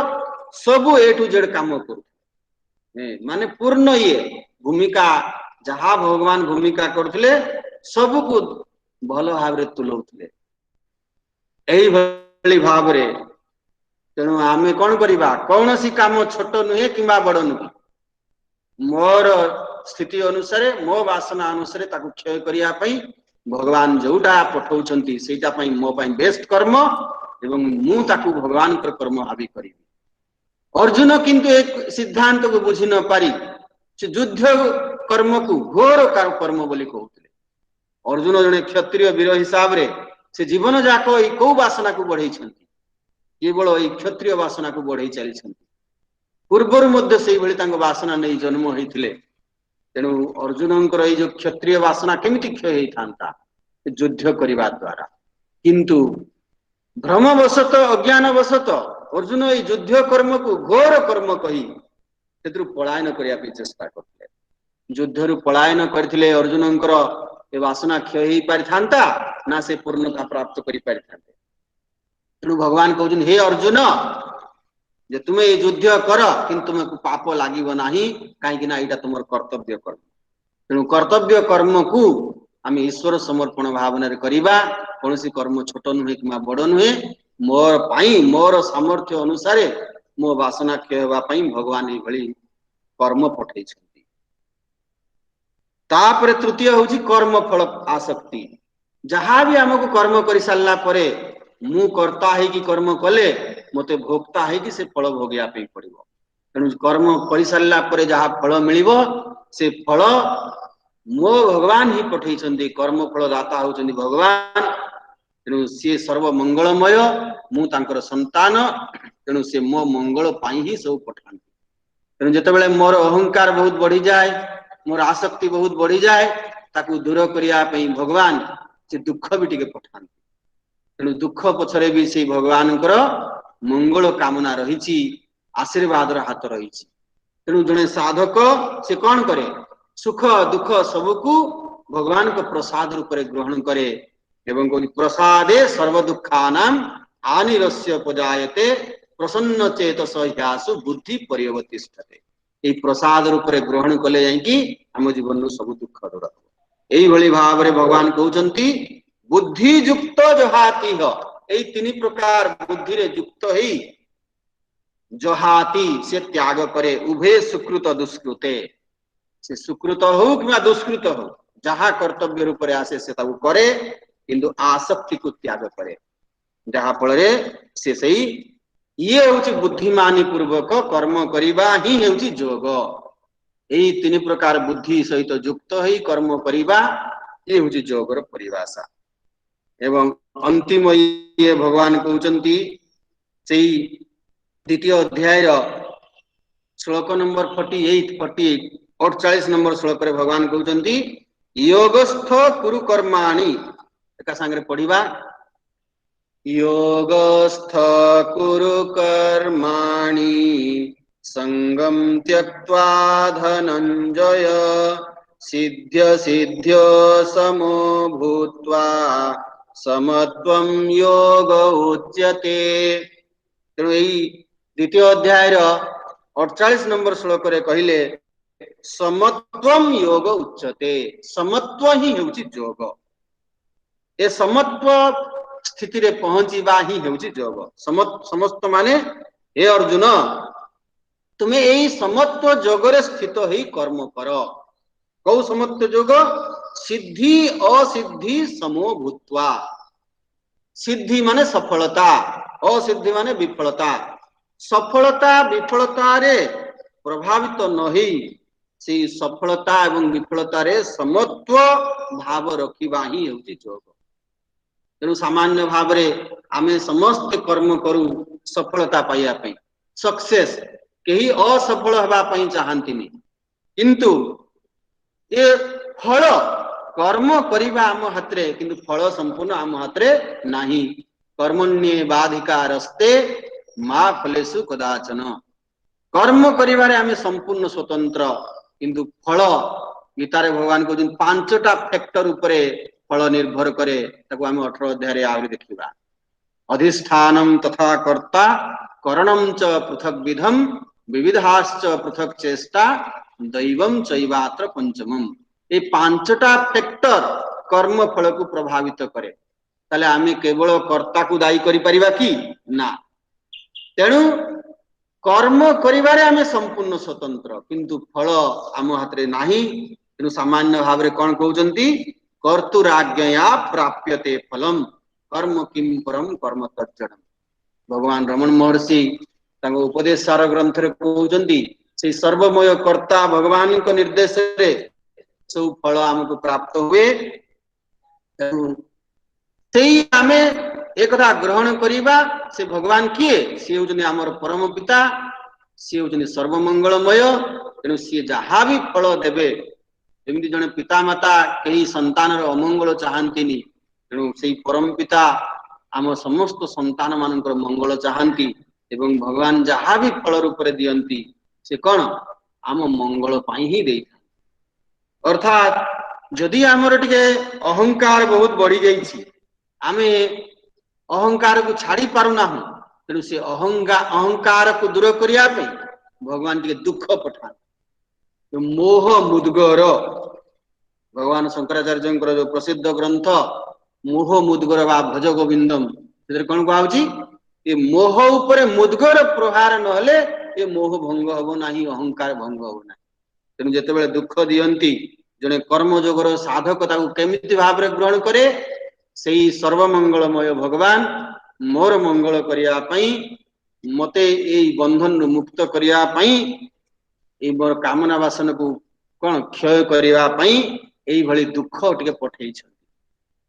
सबू ए टू जेड काम करथले। माने पूर्ण ये भूमिका जहा भगवान भूमिका करथले सबू को भल भाव रे तुलौथले। एई भली भाव रे तेणु आमे कोन करिबा कौन सी काम छोट नुहे किंबा बड़ नुहे। मोर स्थिति अनुसार मो वासना अनुसार ताकू क्षय करिया पई भगवान जोटा पठौछंती सेटा पई मो पई बेस्ट कर्म एवं मु ताकू भगवान कर कर्म भाबी करिबी। अर्जुन किंतु एक सिद्धांत को बुझी न पारी से युद्ध कर्म को घोर कर्म बोली कहते। अर्जुन जने क्षत्रिय वीर हिसाब रे से जीवन जाक ए को वासना को बढ़ई छंती, केवल ए क्षत्रिय वासना को बढ़ई चली छंती। पूर्वर मध्य से भली तांको वासना नहीं जन्म होइथिले। तेणु अर्जुनंकर ए जो क्षत्रिय वासना केमिति क्षय होई थांता युद्ध करिबा द्वारा। किंतु भ्रमवशत अज्ञानवशत अर्जुन ए युद्ध कर्म को घोर कर्म कही सेतरु पलायन करिया पे चेष्टा करथिले। युद्धरु पलायन करथिले अर्जुनंकर ए वासना क्षय होई पारि थांता ना से पूर्णता प्राप्त करि पारि थांते। तेणु भगवान कहउछन हे अर्जुन जे तुमे युद्ध कर किंतु तुमको पाप लागिब नाही, काहे कि ना एटा तुमर कर्तव्य कर्म। तेणु कर्तव्य कर्म को आम ईश्वर समर्पण भावना करिबा कौन कर्म छोट नुहे कि बड़ नुहे मोर पाई मोर सामर्थ्य अनुसार मो वासना क्षय होगा भगवान ये कर्म पठे तापर तृतीय हूँ कर्म फल आसक्ति जहाँ भी आमको कर्म कर सारा मु कर्ता है कि कर्म कले मते भोक्ता है कि से फल भोगिया पड़ो तेणु कर्म कर सारा जहाँ फल मिल से फल मो भगवान ही पठे कर्म फल दाता होती भगवान तेणु सी सर्व मंगलमय मु तांकर संतान तेणु से मो मंगल ही सब पठाती तेणु जिते मोर अहंकार बहुत बढ़ी जाए मोर आसक्ति बहुत बढ़ी जाए ताकू दूर करने भगवान से दुख भी टिके पठाती तेणु दुख पछरे भी से भगवान मंगल कामना रही आशीर्वाद हाथ रही तेणु जड़े साधक से कौन करे सुख दुख सबको भगवान को प्रसाद रूप ग्रहण करे एवं प्रसादे सर्व दुखानाम आनिरस्य उपजायते प्रसन्न चेतस ह्यासु बुद्धि पर्यवतिष्ठते ये प्रसाद रूप ग्रहण कले जाकि आम जीवन सब दुख दूर यही भाव में भगवान कहते बुद्धि युक्त जहाती यही तीन प्रकार बुद्धि रे युक्त ही जहाती से त्याग करे उभे सुकृत दुष्कृते से सुकृत हो कि दुष्कृत हो जहाँ कर्तव्य रूप आसे से करे किंतु आसक्ति को त्याग करे जहाँ फल से सही ये हूँ बुद्धिमानी पूर्वक कर्म करवा ही हूँ जोग यही तीन प्रकार बुद्धि सहित युक्त ही कर्म करवा ये हूँ जोगर परिभाषा एवं अंतिम ये भगवान कहते द्वितीय अध्याय श्लोक नंबर 48 नंबर श्लोक रे भगवान कहते योगस्थ कुरु कर्माणि एका सांगरे पढ़िबा योगस्थ कुरु कर्माणि संगम त्यक्त्वा धनंजय सिद्ध्य सिद्ध्य समो भूत्वा समत्वं योग उच्यते तेणु यही द्वितीय अध्याय 48 नंबर श्लोक रे कहले समत्वम योग उच्यते समत्व ही हेउची योग ए समत्व स्थिति रे पहुंचीबा ही हेउची योग समस्त माने हे अर्जुन तुम्हें यही समत्व योग रे स्थित ही कर्म कर कौ समत्व योग सिद्धि असिद्धि समो भूत्वा सिद्धि माने सफलता असिद्धि माने विफलता सफलता विफलता रे प्रभावित नहीं से सफलता एवं विफलता रे समत्व भाव रखिबा ही होती योग तेणु सामान्य भाव रे आमे समस्त कर्म करू सफलता पाइया पई सक्सेस केही असफल हबा पई चाहंतिनी किंतु ये फल कर्म करिबा आम हाथ रे किंतु फल संपूर्ण आम हाथ रे नाही कर्मण्ये बाधिकारस्ते मा फलेषु कदाचन कर्म करिबारे आमे संपूर्ण स्वतंत्र किंतु फल गीतारे भगवान कहते 5टा फैक्टर उपरे फल निर्भर करे ताको आमे 18 अध्याय आहुरी देखिबा अधिष्ठानम तथा कर्ता करणम च पृथक विधम विविधाश्च पृथक चेष्टा दैवम चैवात्र पंचमम ये 5टा फैक्टर कर्म फल को प्रभावित करे ताले आमे केवल कर्ता को दायी करि परिबा कि ना तेणु कर्म करिबारे आमे संपूर्ण स्वतंत्र किंतु फल आम हाथ रे नाही तेणु सामान्य भाव रे कोन कहउचंती कर्तुराज्ञया प्राप्यते फलम कर्म किम परम कर्म तज्जनम भगवान रमण महर्षि तांको उपदेश सार ग्रंथ रे कहउचंती से सर्वमय कर्ता भगवान को निर्देश रे सब फल हमको प्राप्त हुए तेई आमे एकदा ग्रहण करिबा से भगवान किए सी होजनी हमर परम पिता सी होजनी सर्वमंगलमय तेणु सी जहा भी फल देबे जेमिति जने पिता माता कई संतान रो अमंगल चाहंतिनी तेणु सेई परम पिता आम समस्त संतान मानकर मंगल चाहंती एवं भगवान जहा भी फल रूप रे दियंती से कौन आम मंगल पाई ही देई अर्थात जदि आमर टिके अहंकार बहुत बढ़ी जाइछि आमे अहंकार को छाड़ी पारुना तेणु से अहंकार को दूर करिया पे भगवान टिके दुख पठा मोह मुदगर भगवान शंकराचार्य जो प्रसिद्ध ग्रंथ मोह मुद्गर बा भज गोविंदम कौन कहुची ये मोह उपरे मुद्गर प्रहार नहले ये मोह भंग हब ना अहंकार भंग हब ना तेणु जिते दुख दियंती जड़े कर्म जोगर साधक केमिति भाव ग्रहण करे से सर्वमंगलमय भगवान मोर मंगल करने मते बंधन मुक्त करने मोर कामना वासन को कौन क्षय करने दुख टे पठे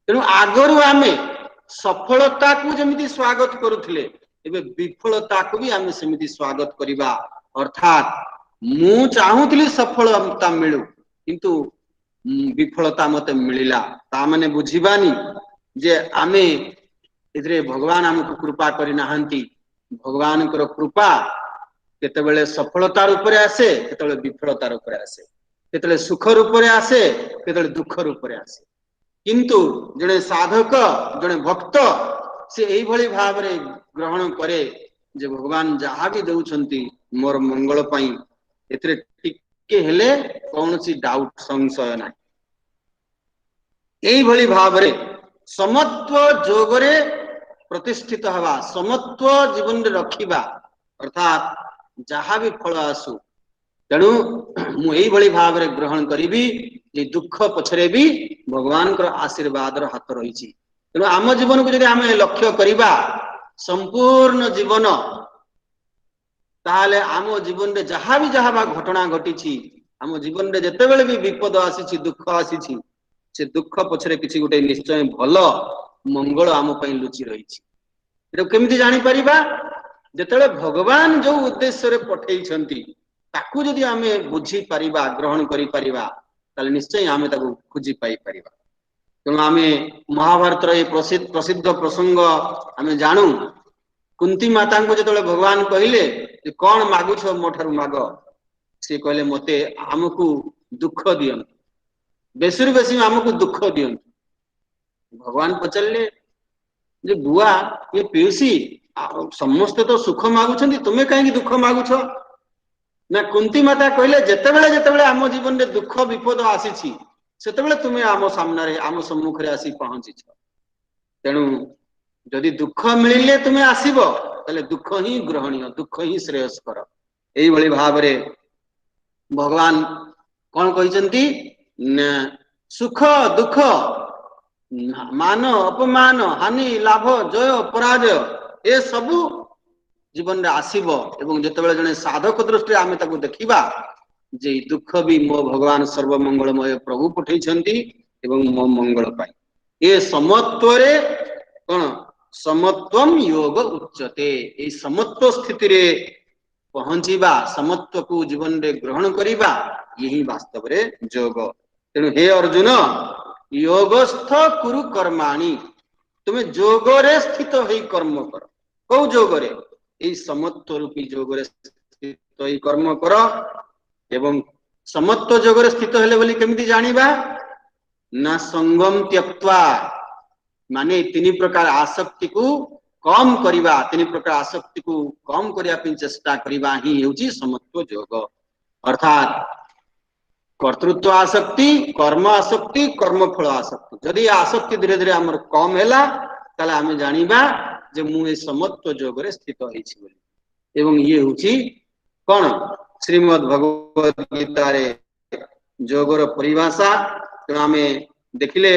तेणु आगरू आमे सफलता को जमी स्वागत करुले विफलता को भी आमे सेमिति स्वागत करवा अर्थात मु चाहूली सफलता मिलू किंतु विफलता मते मिलिला ता माने बुझीबानी जे आमे इधरे भगवान हमको कृपा करि नाहंती भगवान कर कृपा केतेबेले सफलता रूप रे आसे केतेबेले विफलता रूप रे आसे केतेबेले सुख रूप रे आसे केतेबेले दुख रूप रे आसे किंतु जड़े साधक जड़े भक्त से यही भली भाव रे ग्रहण करे जे भगवान जहाँ भी दउछंती मोर मंगल पाई एतरे टिके हेले कौनसी डाउट संशय ना यही भली भाव रे समत्व जोगरे प्रतिष्ठित हवा समत्व जीवन रे रखिबा अर्थात जहाँ भी फल आसु तेणु मु यही भली भाव रे ग्रहण करिबी जे दुख पछरे भी भगवान कर आशीर्वाद हाथ रही तेणु आम जीवन को जब आम लक्ष्य करवा संपूर्ण जीवन ताहले आम जीवन रे जहाँ भी घटना घटी आम जीवन रे जितेबेले भी विपद आसी दुख आसी से दुख पछरे किसी गोटे निश्चय भल मंगल आम लुचि रही केमिति जानी परिबा जेतेबेले भगवान जो उद्देश्य रे पठेइछंती ताकू जदि आमे बुझी परिबा ग्रहण करि परिबा ताले निश्चय आमे ताकू खोजी पाई परिबा तेणु आमे महाभारत रे प्रसिद्ध प्रसंग आमे जानू कुंती माता को जेतेबेले भगवान कहिले जे कोन मागुछ मो ठारू माग से कहले मते आमको दुख दियन बेसी आमको दुख दियन भगवान पचलले जे बुआ ये पीसी समस्त तो सुख मागुछंती तुमे कहीं दुख मागुछ ना कुंती माता कहले जेतेबेले जेतेबेले आम जीवन रे दुख विपद आसी सेतेबेले तुमे आम सामने आम सम्मुख रे आसी पहुंचीछ तेणु जदि दुख मिलिले तुमे आसीबो ताले दुख ही ग्रहणीय दुख ही श्रेयस्कर एई भली भाव रे भगवान कौन कहिसंती न सुख दुख मान अपमान हानि लाभ जय पराजय ए सबु जीवन रे आसीबो एवं जेतेबेले जने साधक दृष्टि आमे ताकू देखिबा जे दुख भी मो भगवान सर्वमंगलमय प्रभु पठेइछंती एवं मो मंगल पाई ए समत्व रे कोन समत्वम योग उच्यते ए समत्व स्थिति रे पहुंचीबा समत्व को जीवन रे ग्रहण करिबा यही वास्तव रे योग तेणु हे अर्जुन योगस्थ कुरु कर्माणि तुमे योग रे स्थित होई कर्म कर कौ योग रे ए समत्व रूपी योग रे स्थित होई कर्म कर एवं समत्व योग रे स्थित हेले बोली केमिति जानिबा ना संगम त्यक्त्वा माने तीन प्रकार आसक्ति को कम करिबा तीन प्रकार आसक्ति को कम करिया पिन चेष्टा करिबा ही हेउची समत्व योग अर्थात कर्तृत्व आसक्ति कर्म फल आसक्ति जदि आसक्ति धीरे धीरे हमर कम हैला ताले आमे जानिबा जे मु ए समत्व योग रे स्थित होइछि बोली एवं ये होची कोन श्रीमद् भगवत गीता रे योगर परिभाषा तो आमे देखिले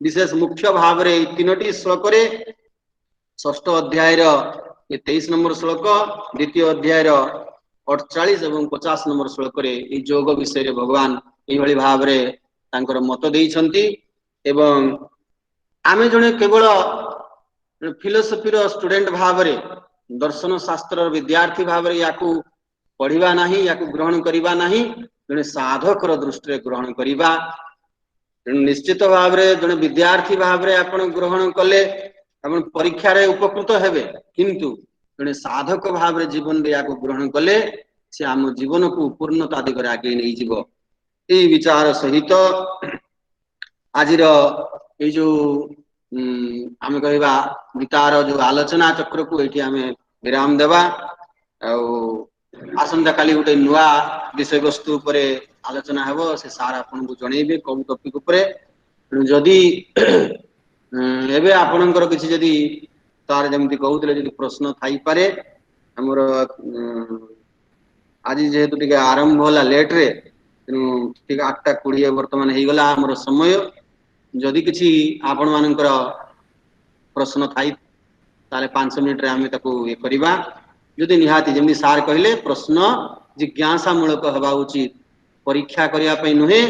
विशेष मुख्य भाव रे तीनोटी श्लोक रे षष्ठ अध्याय रो 23 नंबर श्लोक द्वितीय अध्याय रो 48 एवं 50 नंबर श्लोक रे ई योग विषय रे भगवान एई भली भाव रे तांकर मत देइछंती एवं आमे जने केवल फिलोसफी रो स्टूडेंट भाव रे दर्शन शास्त्र विद्यार्थी भाव रे याकू पढ़िबा नाही याकू ग्रहण करिबा नाही जने साधक रो दृष्टि रे ग्रहण करिबा निश्चित भाव रे जने विद्यार्थी भाव रे आपण ग्रहण कले आपण परीक्षा रे उपकृत हेबे किंतु जने साधक भाव रे जीवन रे याकू ग्रहण कले से आम जीवन को पूर्णता दिगरे आगे नहीं जीवो ए विचार सहित आजिर ए जो आमे कहबा गीतार जो आलोचना चक्र को एठी आमे विराम देबा आसंता काली गोटे नुआ विषय वस्तु उपरे आलोचना हेबो से सार आपन को जणेबे कोन टॉपिक उपरे जदी एबे आपनकर किछि जदी तार जेमति कहउतले जदी प्रश्न थाई पारे हमर आज जेहेतु टिके आरंभ होला लेट रे ठीक 8:20 वर्तमान हे गला हमर समय जदी किछि आपन मानकर प्रश्न थाई ताले 5 मिनिट रे हम ताको ए करिबा जदी निहाती जेमि सार कहले प्रश्न जिज्ञासा मूलक हवा उचित परीक्षा करिया पई नहे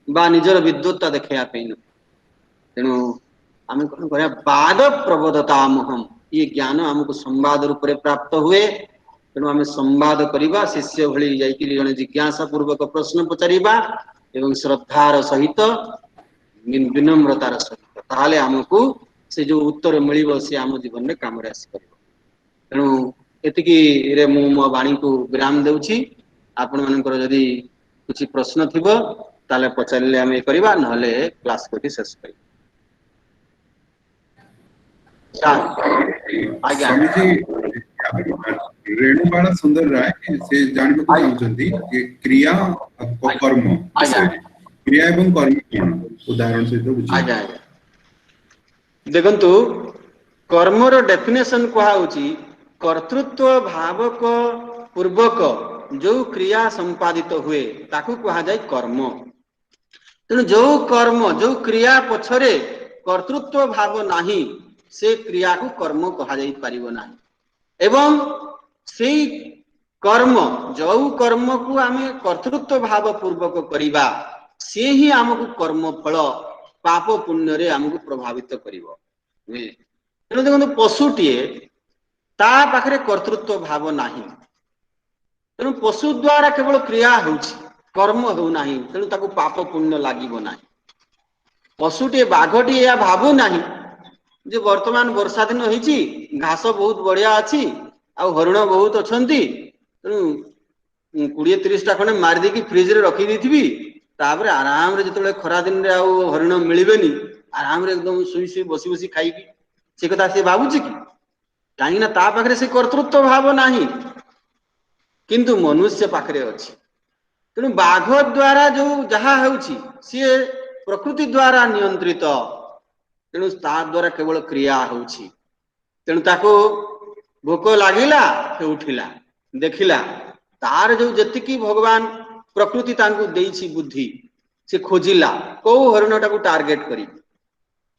बा निजर विद्वत्ता देखिया पई न तेनु आमे कोन करिया बाद प्रबोधतामहम ये ज्ञान हमको संवाद रूप रे प्राप्त हुए तेनु आमे संवाद करिबा शिष्य भली जाई कि जने जिज्ञासा पूर्वक प्रश्न पचारिबा एवं श्रद्धार सहित विनम्रतार सहित ताले हमको से जो उत्तर मिलिबो से हम जीवन रे काम रे आसी परिबो तेनु एतिकी रे मो वाणी को विराम देउछि आपण मानकर जदी कुछ प्रश्न थिबो ताले पचारले आमे करिबा नहले क्लास कोठी शेष करिबा स्वामी जी रेणुबाला सुंदर राय से जानबो को चाहउछंती कि क्रिया और कर्म क्रिया एवं कर्म कोन उदाहरण से तो बुझी देखंतु कर्म रो डेफिनेशन कोहा होची कर्तृत्व भावक पूर्वक जो क्रिया संपादित हुए ताकू कहा जाए कर्म तेणु जो कर्म जो क्रिया पछरे कर्तृत्व भाव नाही से क्रिया को कर्म कहा जाई परिबो नाही एवं से कर्म जो कर्म को आमे कर्तृत्व भाव पूर्वक करिबा से ही हमको कर्म फल पाप पुण्य रे हमको प्रभावित करिवो तेणु देखो पशुटीए ता पाखरे कर्तृत्व भाव नाही तेणु पशु द्वारा केवल क्रिया होउछि कर्म हो नाही तेणु ताको पाप पुण्य लागिबो नाही पशुटी बाघटी या भाबु नाही जे वर्तमान वर्षा दिन होइछि घास बहुत बढ़िया अछि आ हरिण बहुत अछंती तेणु 20-30 टा खने मार देकी फ्रिज रे रखी देथिबी तापर आराम रे जतले खरा दिन रे आ हरिण मिलिबेनी आराम रे एकदम सुई सुई बसी बसी खाइबी से कथा से भाबुछि कि काहे ना ता पाखरे से कर्तृत्व भाव नाही किंतु मनुष्य पाखरे अछि तेणु बाघ द्वारा जो जहा होउछि से प्रकृति द्वारा नियंत्रित तेणु ता द्वारा केवल क्रिया होउछि तेणु ताको भोक लागिला से उठिला देखिला तार जो जतिकी भगवान प्रकृति तांकु देइछि बुद्धि से खोजिला को हरिणटा को टार्गेट करी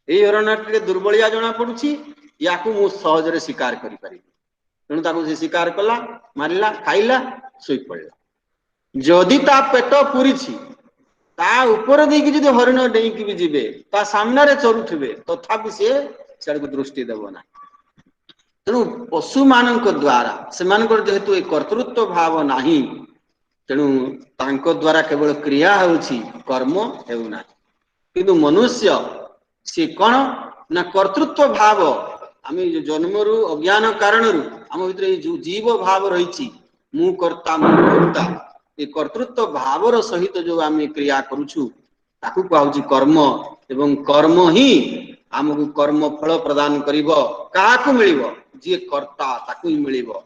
ए हरिणटा दुर्बलिया जणा पडुछि याकू मु सहज रे शिकार करि पारि तेणु ताको से शिकार कला मारिला खाइला सोई पड़ला जदि ता पेट पुरिछि ता ऊपर देकी जदि हरिण डेईकी भी जिबे ता सामने रे चरुथिबे तथापि से सेड को दृष्टि देबो ना तेणु पशु मानक द्वारा सेमानकर जेहेतु ए कर्तृत्व भाव नाही तेणु तांको द्वारा केवल क्रिया होउछि कर्म हेउ ना किंतु मनुष्य से कोन ना कर्तृत्व भाव आमे जन्मरु अज्ञान कारणरु आम भितर जो जीव भाव रहिछि मु कर्ता मु भोक्ता ए कर्तृत्व भावर सहित जो आमे क्रिया करूछु ताकू कहउछि कर्म एवं कर्म ही हमकु कर्म फल प्रदान करिवो काहाकू मिलिवो जे कर्ता ताकू ही मिलिवो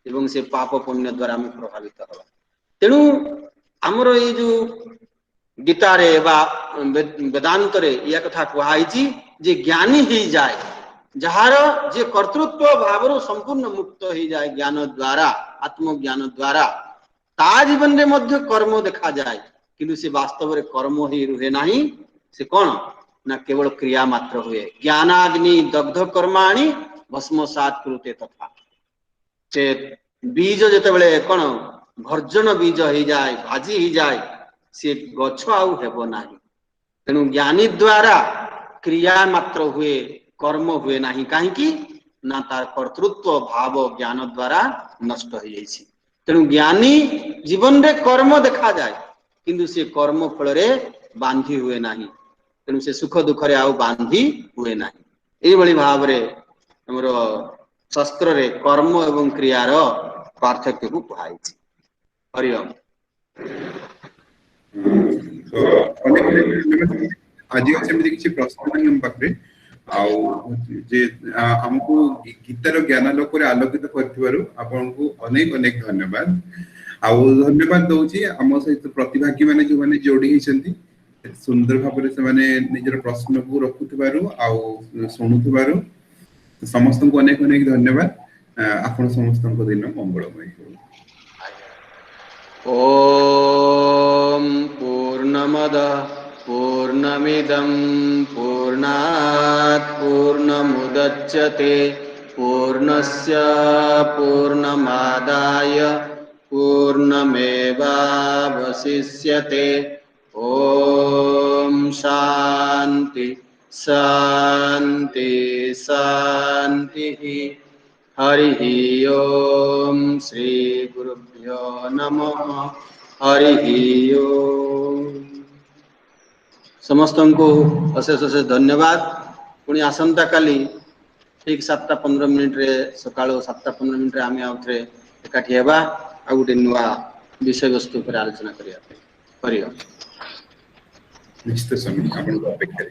एवं से पाप पुण्य द्वारा हम प्रभावित हबा तेणु हमर ए जो गीता रे बा वेदांत रे या कथा कहैछि जे ज्ञानी ही जाय जहार जे कर्तृत्व भावरो संपूर्ण मुक्त हो जाए ज्ञान द्वारा आत्मज्ञान द्वारा ता जीवन रे मध्य कर्म देखा जाए किंतु से वास्तव रे कर्म ही रुहे नाही से कोन ना केवल क्रिया मात्र हुए ज्ञानाग्नि दग्ध कर्माणि भस्मसात कृते तथा से बीज जते बेले कोन भर्जन बीज हो जाए भाजी ही जाए से गछ आउ हेबो नाही तेणु ज्ञानी द्वारा क्रिया मात्र हुए कर्म हुए नाही काहे कि ना तार कर्तृत्व भाव ज्ञान द्वारा नष्ट हो जाइछि तेणु ज्ञानी जीवन रे कर्म देखा जाए किंतु से कर्म फल रे बांधी हुए नाही तेणु से सुख दुख रे आउ बांधी हुए नाही एई भली भाव रे हमर शास्त्र रे कर्म एवं क्रिया रो पार्थक्य को कहैछि हरि ओम आज सेमति किछि प्रश्न हम पाखरे आउ जे हमको गीतार ज्ञान लोक रे आलोकित करथिबारु आपनको अनेक अनेक धन्यवाद। ଆଉ ଧନ୍ୟବାଦ ଦଉଛି ଆମ ସହିତ ପ୍ରତିଭାଗୀ ମାନେ ଯୋଉମାନେ ଯୋଡି ହେଇଛନ୍ତି ସୁନ୍ଦର ଭାବରେ ସେମାନେ ନିଜର ପ୍ରଶ୍ନକୁ ରଖୁଥିବାରୁ ଆଉ ଶୁଣୁଥିବାରୁ ସମସ୍ତଙ୍କୁ ଅନେକ ଅନେକ ଧନ୍ୟବାଦ। ଆପଣ ସମସ୍ତଙ୍କ ଦିନ ମଙ୍ଗଳମୟ ହେଉ। ଓମ୍ ପୂର୍ଣ୍ଣମଦ ପୂର୍ଣ୍ଣମିଦಂ ପୂର୍ଣ୍ଣାତ୍ ପୂର୍ଣ୍ଣମୁଦଚ୍ୟତେ ପୂର୍ଣ୍ଣସ୍ୟ ପୂର୍ଣ୍ଣମାଦାୟ ପୂର୍ଣ୍ଣମେବାବଶିଷ୍ୟତେ। ଓମ୍ ଶାନ୍ତି शांति शांति। हरि ओम श्री गुरुभ्यो नमः। हरि ओम। समस्त को अशेष अशेष धन्यवाद। पुणी आसंता काली ठीक 7:15 रे सकाळो 7:15 रे आमे आउथरे एकाठी हेबा आ गुटे नुआ विषय वस्तु पर आलोचना करिया। हरि ओम। निश्चित समय आपनको अपेक्षा